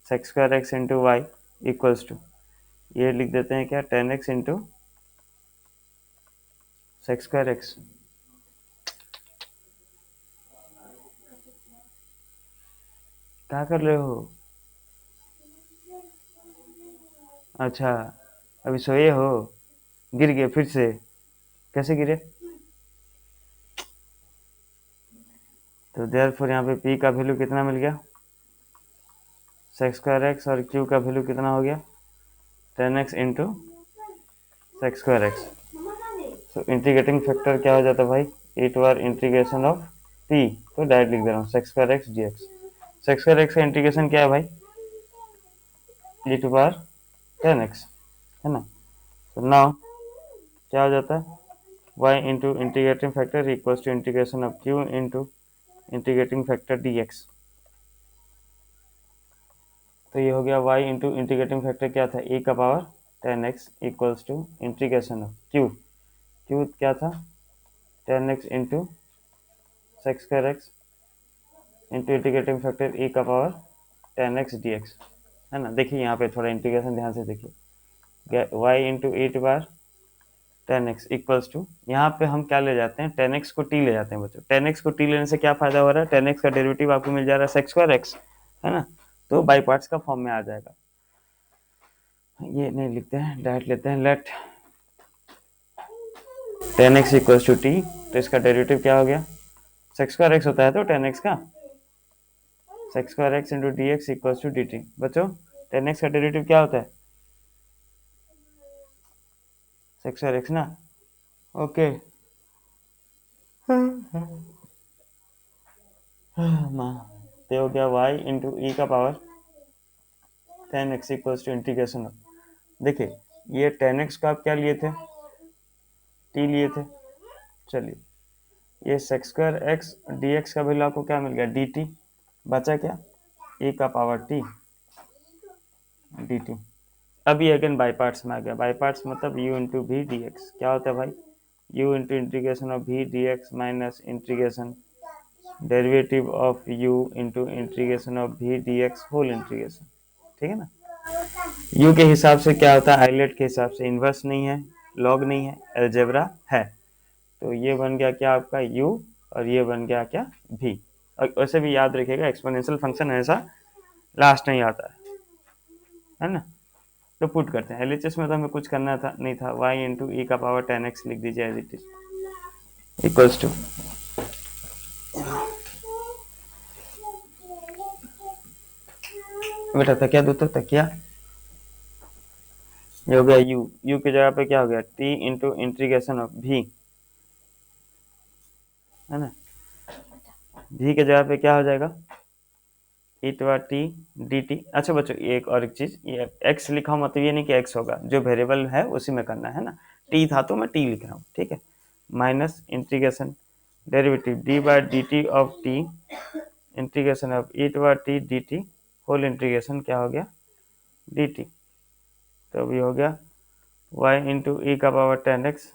sec square x into y equals to, ये लिख देते हैं क्या, 10x into sec square x. क्या कर रहे हो? अच्छा, अभी सोए हो, गिर गए फिर से, कैसे गिरे? तो देयरफॉर यहाँ पे p का वैल्यू कितना मिल गया, sec स्क्वायर एक्स, और q का वैल्यू कितना हो गया, 10x into sec square x. तो इंटीग्रेटिंग फैक्टर क्या हो जाता है भाई, e to R integration of p, तो डायरेक्ट लिख दे रहा हूँ sec square x d x. sec square x का इंटीग्रेशन क्या है भाई, e टू आर 10x, है ना। तो नाउ क्या हो जाता है, y into integrating factor equals to integration of q into integrating factor dx। तो ये हो गया y इंटू इंटीग्रेटिंग फैक्टर क्या था, e का power 10x equals to integration of q क्या था, 10x into sec square x into integrating factor e का पावर 10x dx, है ना। देखिए यहाँ पे थोड़ा इंटीग्रेशन ध्यान से देखिए, y into E to power 10x equals to, यहाँ पे हम क्या ले जाते हैं, 10x को t ले जाते हैं बच्चों। 10x को t लेने से क्या फायदा हो रहा है, 10x का डेरिवेटिव आपको मिल जा रहा है सेक्स स्क्वायर एक्स, है ना, तो बाई पार्ट्स का फॉर्म में आ जाएगा। ये नहीं लिखते हैं, डायरेक्ट लेते हैं, लेट 10x इक्वल्स टू t, तो इसका डेरिवेटिव क्या हो गया, सेक्स स्क्वायर एक्स होता है तो 10x का sec square x into d x equals to d t. बच्चों 10x का डेरिवेटिव क्या होता है, सेक्स स्क्वायर एक्स ना, ओके। तो हो गया y इंटू ई का power 10x equals to integration of, देखिए ये 10x का आप क्या लिए थे, t लिए थे, चलिए ये sex square x d x का वैल्यू आपको क्या मिल गया, डी टी, बचा क्या, e का पावर t डी टी। अब ये अगेन बाई पार्ट्स में आ गया, बाई पार्ट्स मतलब u into v d x, क्या होता है भाई, u into integration of v d x minus integration derivative of u into integration of v d x whole integration. ठीक है ना। u के हिसाब से क्या होता है, आइलेट के हिसाब से इन्वर्स नहीं है, लॉग नहीं है, अलजेब्रा है। तो ये बन गया क्या आपका u, और ये बन गया क्या v। और वैसे भी याद रखिएगा एक्सपोनेंशियल फंक्शन ऐसा लास्ट नहीं आता है ना। तो पुट करते हैं, एलएचएस में तो हमें कुछ करना था नहीं था, y इंटू ई का पावर 10x लिख दीजिए as it is equals to, बेटा तकिया दो तो तकिया, ये हो गया u की जगह पे क्या हो गया, t into integration of v, है ना। v की जगह पे क्या हो जाएगा, E to R T D T. अच्छा बच्चों एक और एक चीज, ये x लिखा हूं मतलब ये नहीं कि x होगा, जो वेरिएबल है उसी में करना है ना, t था तो मैं t लिख रहा हूँ, ठीक है, minus integration derivative d by d t of t integration of e to R T D t whole integration क्या हो गया, डी टी। तो अभी हो गया y इंटू ई का power 10x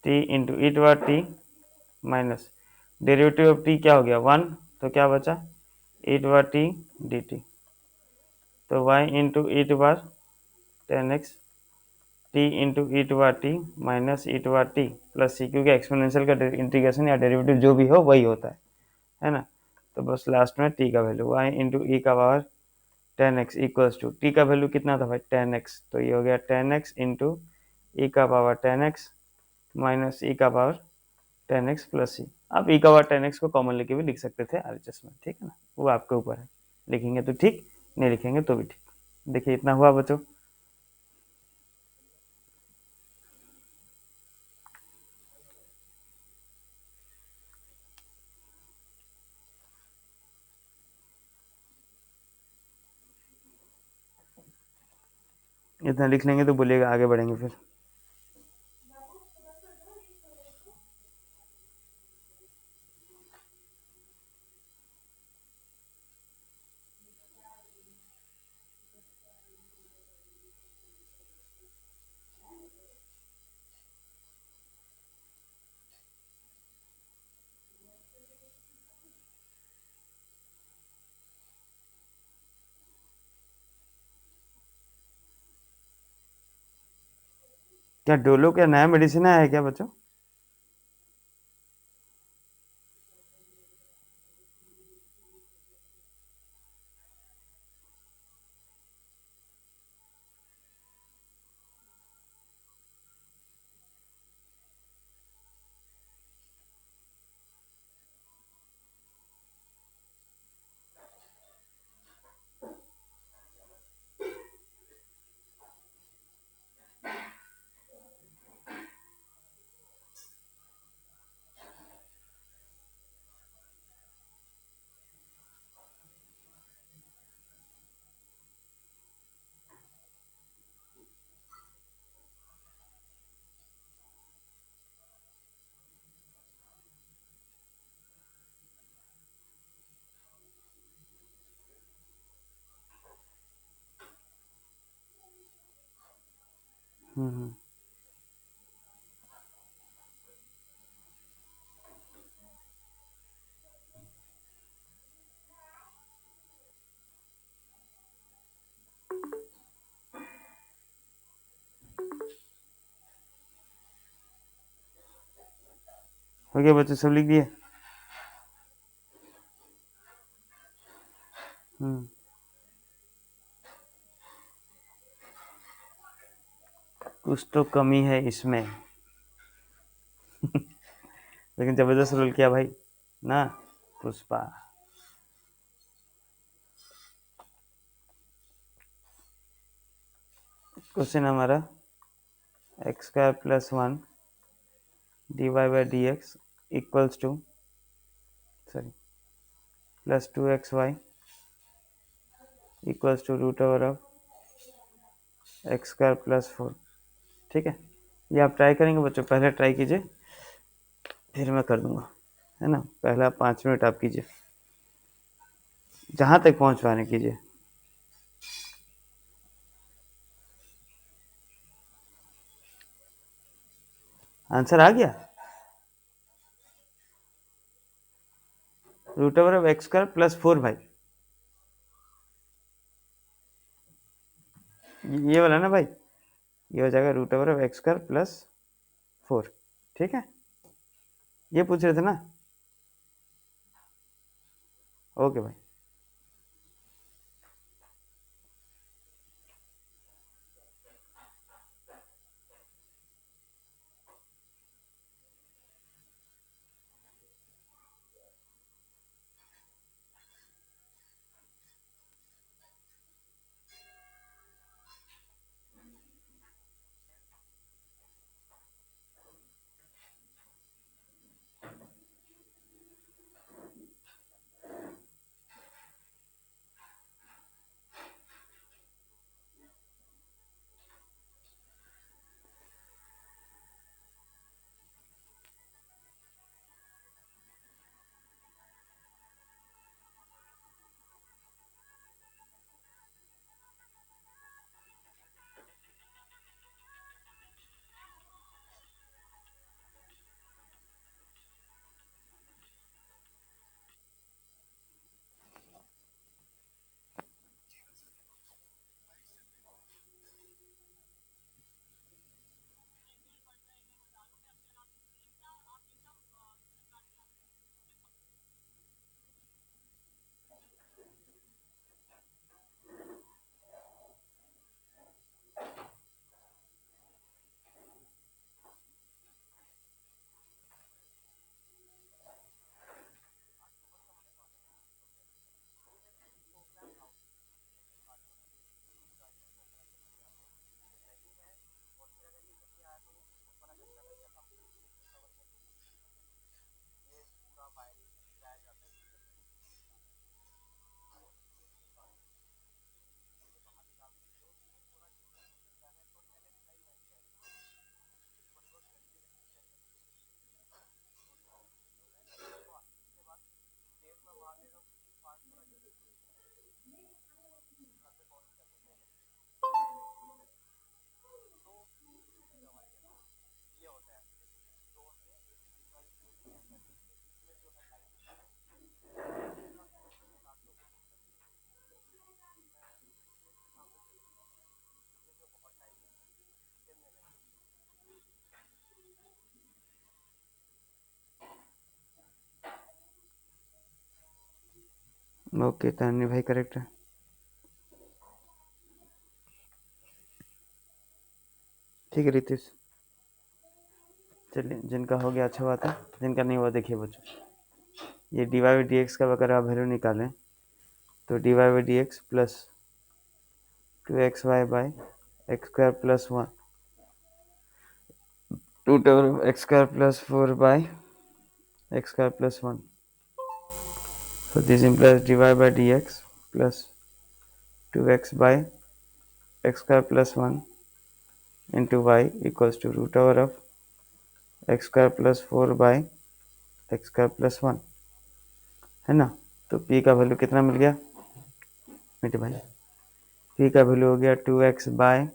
T into E to R T minus derivative of T क्या हो गया 1 तो क्या बचा, ई टू बार टी डी टी। तो वाई इंटू ई टू बार 10x टी इंटू ई टू बार टी माइनस ई टू बार टी प्लस सी, क्योंकि एक्सपोनेंशियल का इंटीग्रेशन या डेरिवेटिव जो भी हो वही होता है ना। तो बस लास्ट में टी का वैल्यू वाई इंटू ई का power 10x equals to t का वैल्यू कितना था भाई 10x, तो ये हो गया 10x इंटू ई का पावर 10x माइनस ई का पावर 10x प्लस सी। आप ई का पावर 10x को कॉमन लेके भी लिख सकते थे आरएचएस में, ठीक है ना, वो आपके ऊपर है, लिखेंगे तो ठीक, नहीं लिखेंगे तो भी ठीक। देखिए इतना हुआ बच्चों। इतना लिख लेंगे तो बोलिएगा आगे बढ़ेंगे फिर। क्या डोलो क्या नया मेडिसिन आया है क्या बच्चों? हम्म। हो गया बच्चों, सब लिख दिए? हम्म। कुछ तो कमी है इसमें लेकिन जबरदस्त रोल किया भाई ना पुष्पा। क्वेश्चन हमारा x square plus one d y by d x equals to, sorry, plus 2xy equals to root over of x square plus 4। ठीक है, ये आप ट्राई करेंगे बच्चों, पहले ट्राई कीजिए फिर मैं कर दूंगा, है ना। पहला 5 मिनट आप कीजिए, जहाँ तक पहुँच पाने कीजिए। आंसर आ गया, root over of x square plus 4 भाई, ये वाला ना भाई, ये हो जाएगा root over of x square plus 4। ठीक है, ये पूछ रहे थे ना। ओके भाई। ओके, तान्य भाई करेक्ट है। ठीक है रितेश, चलिए जिनका हो गया अच्छा बात है, जिनका नहीं हुआ देखिए बच्चों, ये d y by d x का अगर आप वैल्यू निकालें तो d y by d x plus 2xy by x square plus 1 root over x square plus 4 by x square plus 1. So this implies dy by dx plus 2x by x square plus 1 into y equals to root over of x square plus 4 by x square plus 1, है ना। तो p का value कितना मिल गया मेरे भाई, p का वैल्यू हो गया 2x by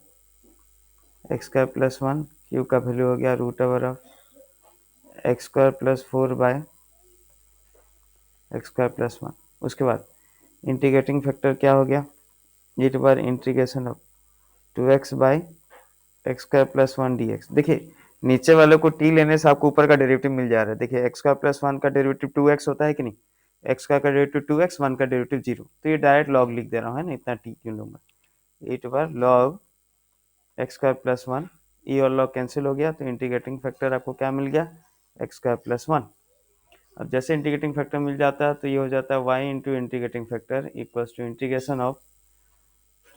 x square plus 1, q का वैल्यू हो गया root over of x square plus 4 by x square plus 1। उसके बाद इंटीग्रेटिंग फैक्टर क्या हो गया, e to power integration of 2x by x square plus 1 d x. देखिए नीचे वाले को t लेने से आपको ऊपर का डेरिवेटिव मिल जा रहा है। देखिए एक्स स्क्वायर प्लस 1 का डेरिवेटिव 2x होता है कि नहीं, एक्स स्क्वायर का डेरिवेटिव 2x, 1 का डेरिवेटिव 0, तो ये डायरेक्ट लॉग लिख दे रहा हूँ, है ना, इतना t क्यों लूंगा, e to power log x square plus 1, e और लॉग कैंसिल हो गया तो इंटीग्रेटिंग फैक्टर आपको क्या मिल गया, एक्स स्क्वायर प्लस 1। अब जैसे इंटीग्रेटिंग फैक्टर मिल जाता है तो ये हो जाता है y into integrating factor equals to integration of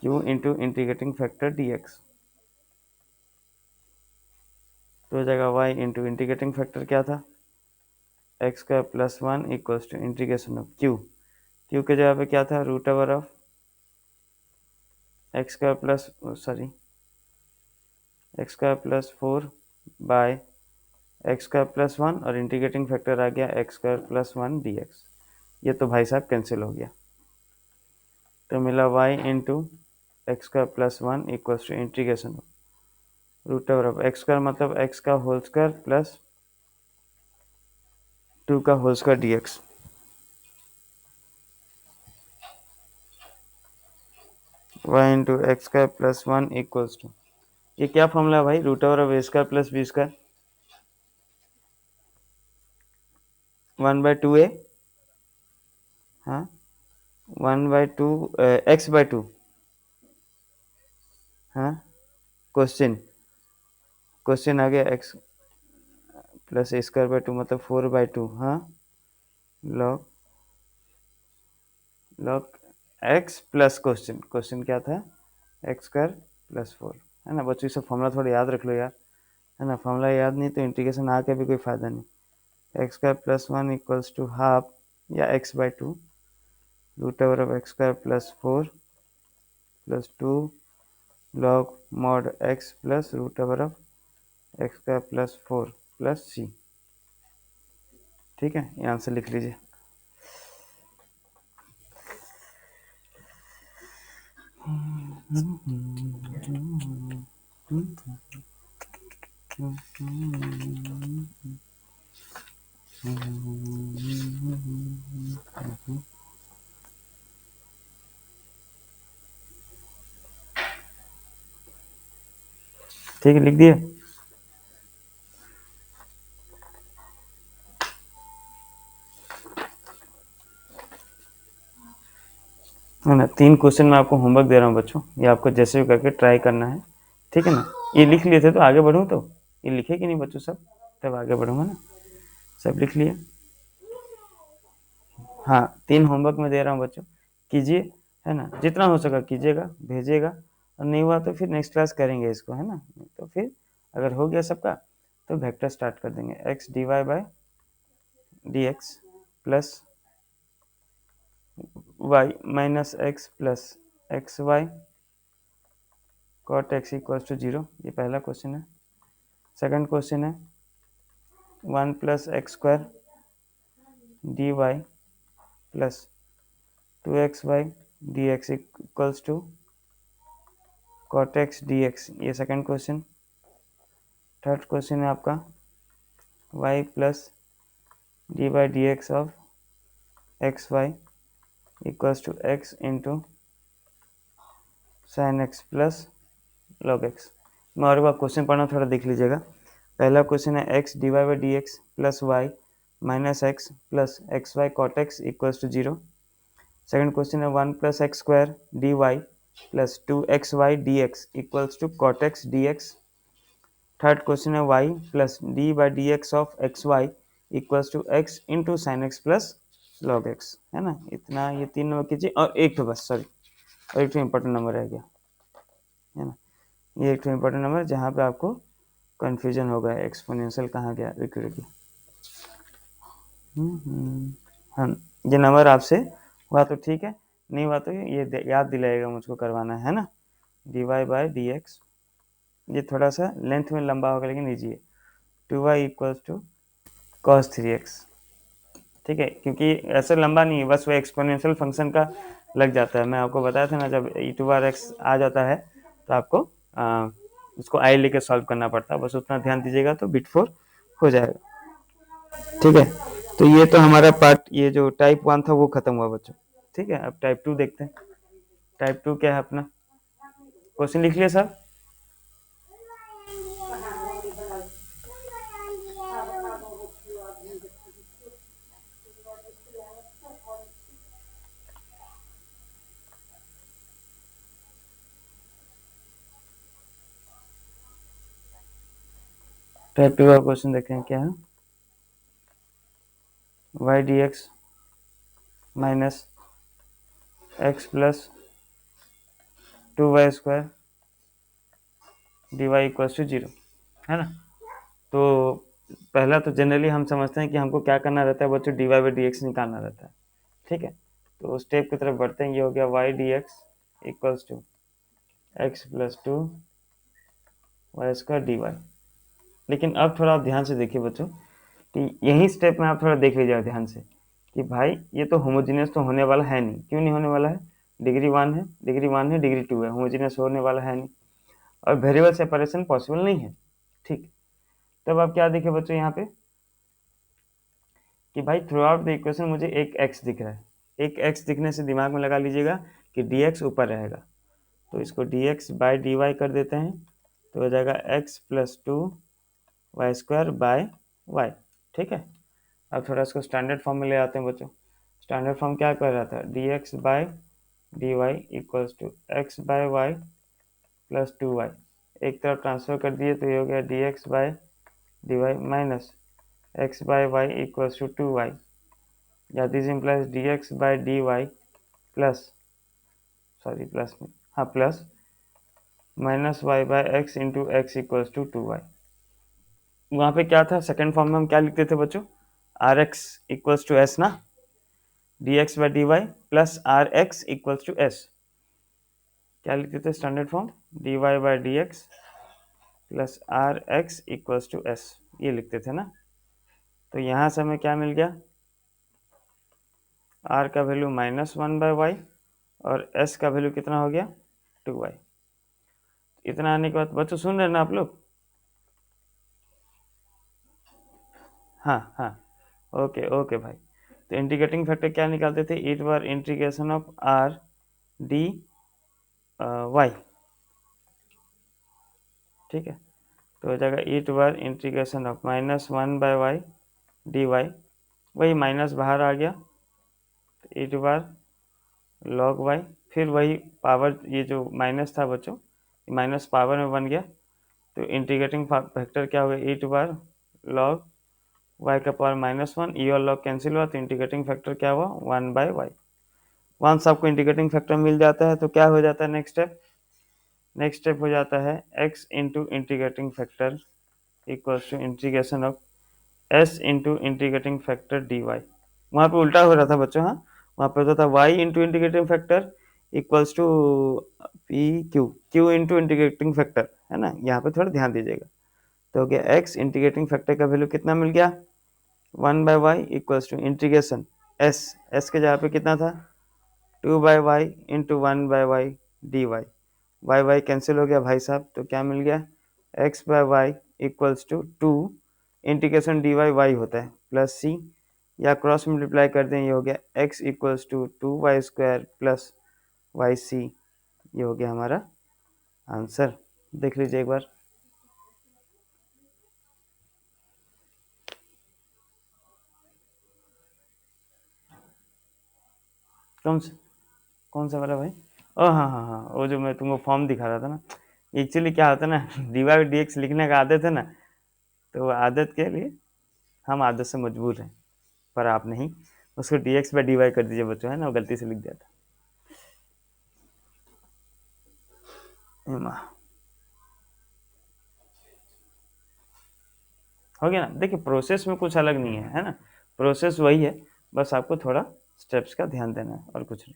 q into integrating factor dx। तो हो जाएगा y इंटू इंटीग्रेटिंग फैक्टर क्या था, x square plus 1 equals to integration of q के जगह पे क्या था, root over of x square plus x square plus 4 by x square plus 1 और इंटीग्रेटिंग फैक्टर आ गया x square plus 1 d x. ये तो भाई साहब कैंसिल हो गया, तो मिला y into x square plus 1 equals to integration of root over of x square मतलब एक्स का होल स्क्वायर प्लस 2 का whole square d x. Y into x square plus 1 equals to, ये क्या फॉर्मूला है भाई, root over of a square plus b square 1/2a, हाँ 1/2 x/2, हाँ question question आ गया x plus A square by 2 मतलब 4/2, हाँ log log x plus question, question क्या था एक्स स्क्वायर प्लस 4, है ना बच्चों, ये सब फॉर्मूला थोड़ा याद रख लो यार, है ना, फॉर्मूला याद नहीं तो इंटीग्रेशन आके भी कोई फायदा नहीं। X square plus 1 equals to half या x/2 root over of x square plus 4 plus 2 log mod x plus root over of x square plus 4 plus c। ठीक है, ये आंसर लिख लीजिए। ठीक है लिख दिए, है ना। 3 क्वेश्चन मैं आपको होमवर्क दे रहा हूँ बच्चों, ये आपको जैसे भी करके ट्राई करना है, ठीक है ना। ये लिख लिए थे तो आगे बढ़ूँ, तो ये लिखे कि नहीं बच्चों सब, तब आगे बढ़ूंगा ना, सब लिख लिए। हाँ 3 होमवर्क मैं दे रहा हूँ बच्चों, कीजिए, है ना, जितना हो सका कीजिएगा, भेजिएगा, और नहीं हुआ तो फिर नेक्स्ट क्लास करेंगे इसको, है ना। तो फिर अगर हो गया सबका तो वेक्टर स्टार्ट कर देंगे, x d y by d x plus y minus x plus x y cot x equals to 0, ये पहला क्वेश्चन है। सेकंड क्वेश्चन है 1 प्लस x square d y plus 2x y d x equals to cot x d x, ये second question. Third question है आपका y plus d by d x of x y equals to x into sine x plus log x. मैं और बार question पढ़ना, थोड़ा देख लीजिएगा। पहला क्वेश्चन है x d y by d x plus y minus x plus x y cot x equals to 0। Second question है 1 + x² dy plus 2xy dx equals to cot x d x. Third question है y plus d by d x of x y equals to x into sine x plus log x, है ना। इतना ये 3 number कीजिए और एक तो बस सॉरी, और एक तो इम्पोर्टेंट नंबर रह गया, है ना। ये एक तो इम्पोर्टेंट नंबर जहाँ पे आपको कन्फ्यूजन होगा एक्सपोनेंशियल कहाँ गया रिक्यूरेटी। हाँ, ये नंबर आपसे हुआ तो ठीक है, नहीं हुआ तो ये याद दिलाएगा मुझको करवाना है ना। D y by d x, ये थोड़ा सा लेंथ में लंबा होगा लेकिन लीजिए 2y equals to cos 3x, ठीक है, क्योंकि ऐसे लंबा नहीं है, बस वो एक्सपोनेंशियल फंक्शन का लग जाता है। मैं आपको बताया था ना, जब e⁻x आ जाता है तो आपको उसको आई लेके सॉल्व करना पड़ता है, बस उतना ध्यान दीजिएगा तो बिट 4 हो जाएगा, ठीक है। तो ये तो हमारा पार्ट, ये जो टाइप 1 था वो खत्म हुआ बच्चों, ठीक है। अब टाइप 2 देखते हैं। टाइप 2 क्या है अपना, क्वेश्चन लिख लिया सर। टाइप 2 का क्वेश्चन देखें क्या है, y dx minus x plus 2y² dy equals to 0, है ना। तो पहला तो जनरली हम समझते हैं कि हमको क्या करना रहता है बच्चों, dy बाई डी एक्स निकालना रहता है, ठीक है। तो स्टेप की तरफ बढ़ते हैं, ये हो गया y dx equals to x plus 2y² dy। लेकिन अब थोड़ा आप ध्यान से देखिए बच्चों कि यही स्टेप में आप थोड़ा देख लीजिएगा ध्यान से कि भाई ये तो होमोजीनियस तो होने वाला है नहीं। क्यों नहीं होने वाला है, डिग्री 1 है, डिग्री 1 है, डिग्री 2 है, होमोजीनियस होने वाला है नहीं, और वेरिएबल सेपरेशन पॉसिबल नहीं है, ठीक। तब आप क्या देखिए बच्चों यहाँ पे कि भाई थ्रू आउट द इक्वेशन मुझे एक x दिख रहा है। एक x दिखने से दिमाग में लगा लीजिएगा कि dx ऊपर रहेगा, तो इसको dx बाई डी वाई कर देते हैं, तो हो जाएगा x plus 2y² bye Y, ठीक है। अब थोड़ा इसको स्टैंडर्ड फॉर्म में ले आते हैं बच्चों। स्टैंडर्ड फॉर्म क्या कर रहा था, dx by d y equals to x by y plus 2y, एक तरफ ट्रांसफर कर दिए तो ये हो गया dx by d y minus x by y equals to 2y, या this implies dx by d y plus, sorry plus में, हाँ plus minus y by x into x equals to 2y। वहाँ पे क्या था, सेकेंड फॉर्म में हम क्या लिखते थे बच्चों, R x equals to S ना, dx by d y plus are x equals to S. क्या लिखते थे standard form, dy by d x plus are x equals to S, ये लिखते थे ना। तो यहाँ से हमें क्या मिल गया, r का वैल्यू -1/y और s का वैल्यू कितना हो गया 2y। इतना आने के बाद बच्चों सुन रहे हैं ना आप लोग, हाँ हाँ, ओके ओके भाई। तो इंटीग्रेटिंग फैक्टर क्या निकालते थे, it bar integration of R d y, ठीक है। तो हो जाएगा it bar integration of -1/y d y, वही माइनस बाहर आ गया, तो इट बार लॉग वाई, फिर वही पावर, ये जो माइनस था बच्चों माइनस पावर में बन गया, तो इंटीग्रेटिंग फैक्टर क्या हो गया, इट बार लॉग वाई का पावर -1, ई और लॉग कैंसिल हुआ, तो इंटीग्रेटिंग फैक्टर क्या हुआ 1/y। वंस आपको इंटीग्रेटिंग फैक्टर मिल जाता है तो क्या हो जाता है नेक्स्ट स्टेप, नेक्स्ट स्टेप हो जाता है x into integrating factor equals to integration of s into integrating factor dy। वहाँ पे उल्टा हो रहा था बच्चों, हाँ वहाँ पे होता था y into integrating factor equals to p q, q into integrating factor, है ना। यहाँ पे थोड़ा ध्यान दीजिएगा। तो हो गया x इंटीग्रेटिंग फैक्टर का वैल्यू कितना मिल गया 1/y equals to integration s के जगह पे कितना था 2/y into 1/y dy, y y cancel हो गया भाई साहब, तो क्या मिल गया x by y equals to 2 integration d y y होता है प्लस सी, या क्रॉस मल्टीप्लाई कर दें, ये हो गया x equals to 2y² plus y c. ये हो गया हमारा आंसर, देख लीजिए एक बार। कौन सा कौन सा वाला भाई? ओ हाँ हाँ हाँ, वो जो मैं तुमको फॉर्म दिखा रहा था ना, एक्चुअली क्या होता है ना, डी वाई डी एक्स लिखने का आदत है ना, तो वो आदत के लिए हम आदत से मजबूर हैं, पर आप नहीं। उसको d x by d y कर दीजिए बच्चों, है ना, वो गलती से लिख दिया था। हो गया ना? देखिए प्रोसेस में कुछ अलग नहीं है, है ना, प्रोसेस वही है, बस आपको थोड़ा स्टेप्स का ध्यान देना है और कुछ नहीं।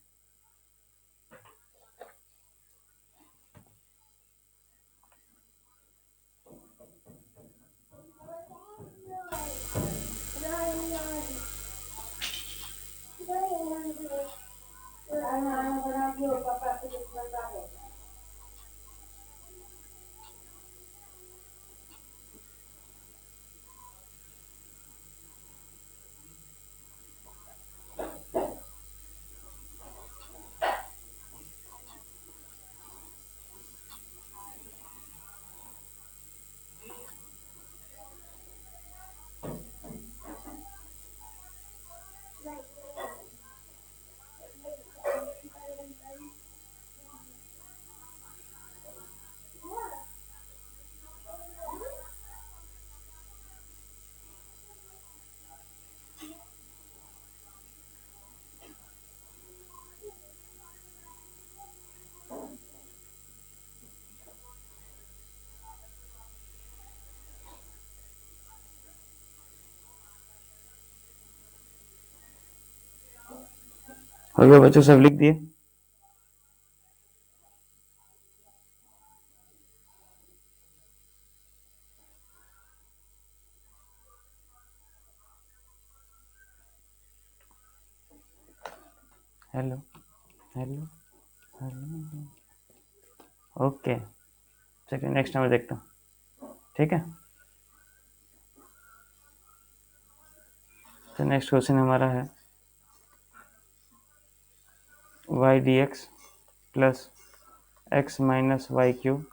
हो गया बच्चों, सब लिख दिए? Hello hello hello. ओके, चलिए नेक्स्ट मैं देखता हूँ, ठीक है। तो नेक्स्ट क्वेश्चन हमारा है y d x plus x minus y cube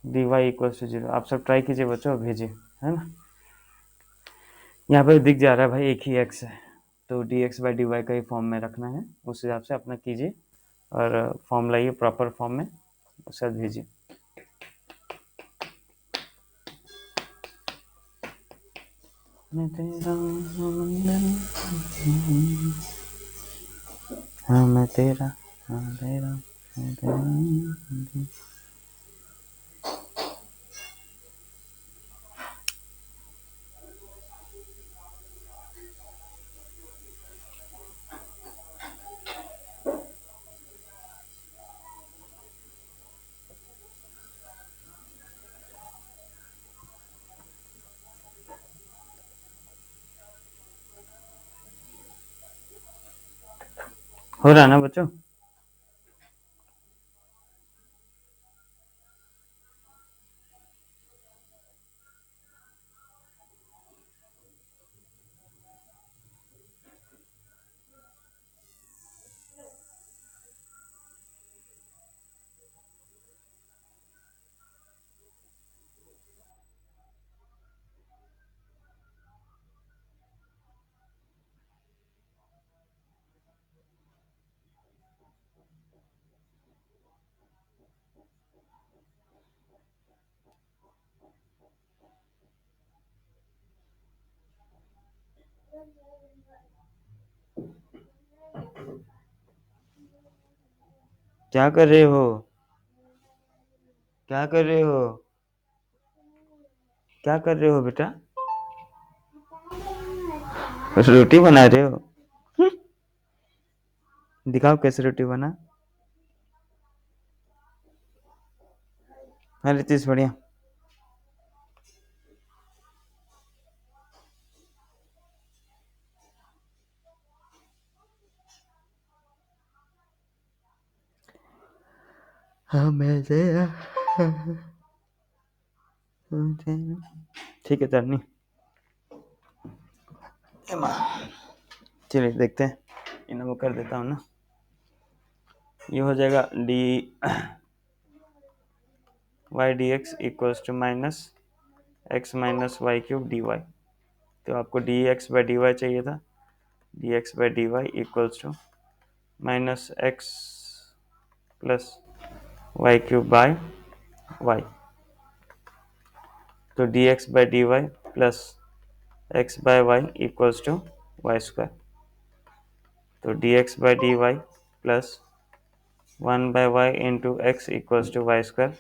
d y equal to zero. आप सब ट्राई कीजिए बच्चों और भेजिए, है ना। यहाँ पर दिख जा रहा है भाई एक ही एक्स है, तो d x by d y का ही फॉर्म में रखना है, उस हिसाब से अपना कीजिए और फॉर्म लाइए प्रॉपर फॉर्म में, उसके बाद भेजिए। मैं तेरा हाँ मैं तेरा हाँ तेरा मैं तेरा। हो रहा ना बच्चों? क्या कर रहे हो? क्या कर रहे हो? क्या कर रहे हो बेटा? रोटी बना रहे हो? दिखाओ कैसे रोटी बना। हाँ रितीश बढ़िया। हाँ मैं तेरा ठीक है तरनी। चलिए देखते हैं, इन्हें वो कर देता हूँ ना। ये हो जाएगा d y d x equals to minus x minus y cube d y. तो आपको d x by d y चाहिए था, dx by dy equals to minus x plus y cube by y. तो dx by dy plus x by y equals to y square. तो dx by dy plus 1/y into x equals to y square.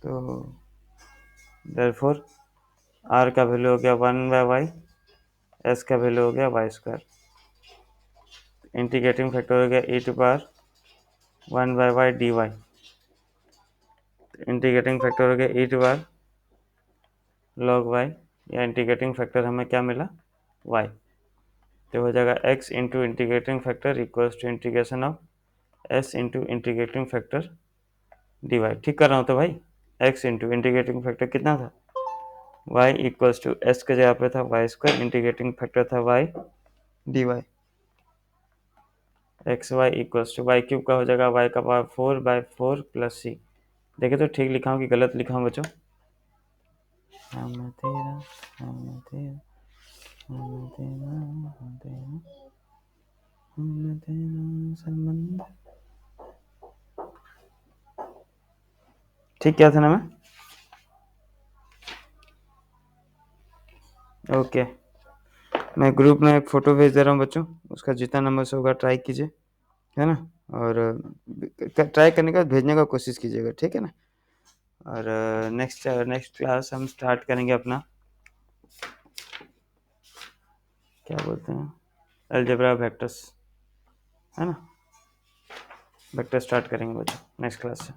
तो therefore r का value हो गया 1/y, s का value हो गया Y square. Integrating factor हो गया e to power 1/y dy। Integrating factor हो गया e to power log y, या इंटीग्रेटिंग फैक्टर हमें क्या मिला y। तो हो जाएगा x into integrating factor equals to integration of s into integrating factor dy। ठीक कर रहा हूँ तो भाई, x इंटू इंटीग्रेटिंग फैक्टर कितना था y इक्वल्स टू s के जगह पे था वाई स्क्वायर, इंटीग्रेटिंग फैक्टर था y dy। X y equals to y cube का हो जाएगा y का पावर 4/4 प्लस c। देखिए तो ठीक लिखा हूँ कि गलत लिखा हूँ बच्चों? हम तेरा हम तेरा हम तेरा हम तेरा हम तेरा समंदर। ठीक क्या था ना मैं? ओके, मैं ग्रुप में एक फ़ोटो भेज दे रहा हूँ बच्चों, उसका जितना नंबर से होगा ट्राई कीजिए, है ना? और ट्राई करने का भेजने का कोशिश कीजिएगा, ठीक है ना? और नेक्स्ट क्लास हम स्टार्ट करेंगे अपना, क्या बोलते हैं, अलजेब्रा वेक्टर्स, है ना? वेक्टर स्टार्ट करेंगे बच्चों नेक्स्ट क्लास से।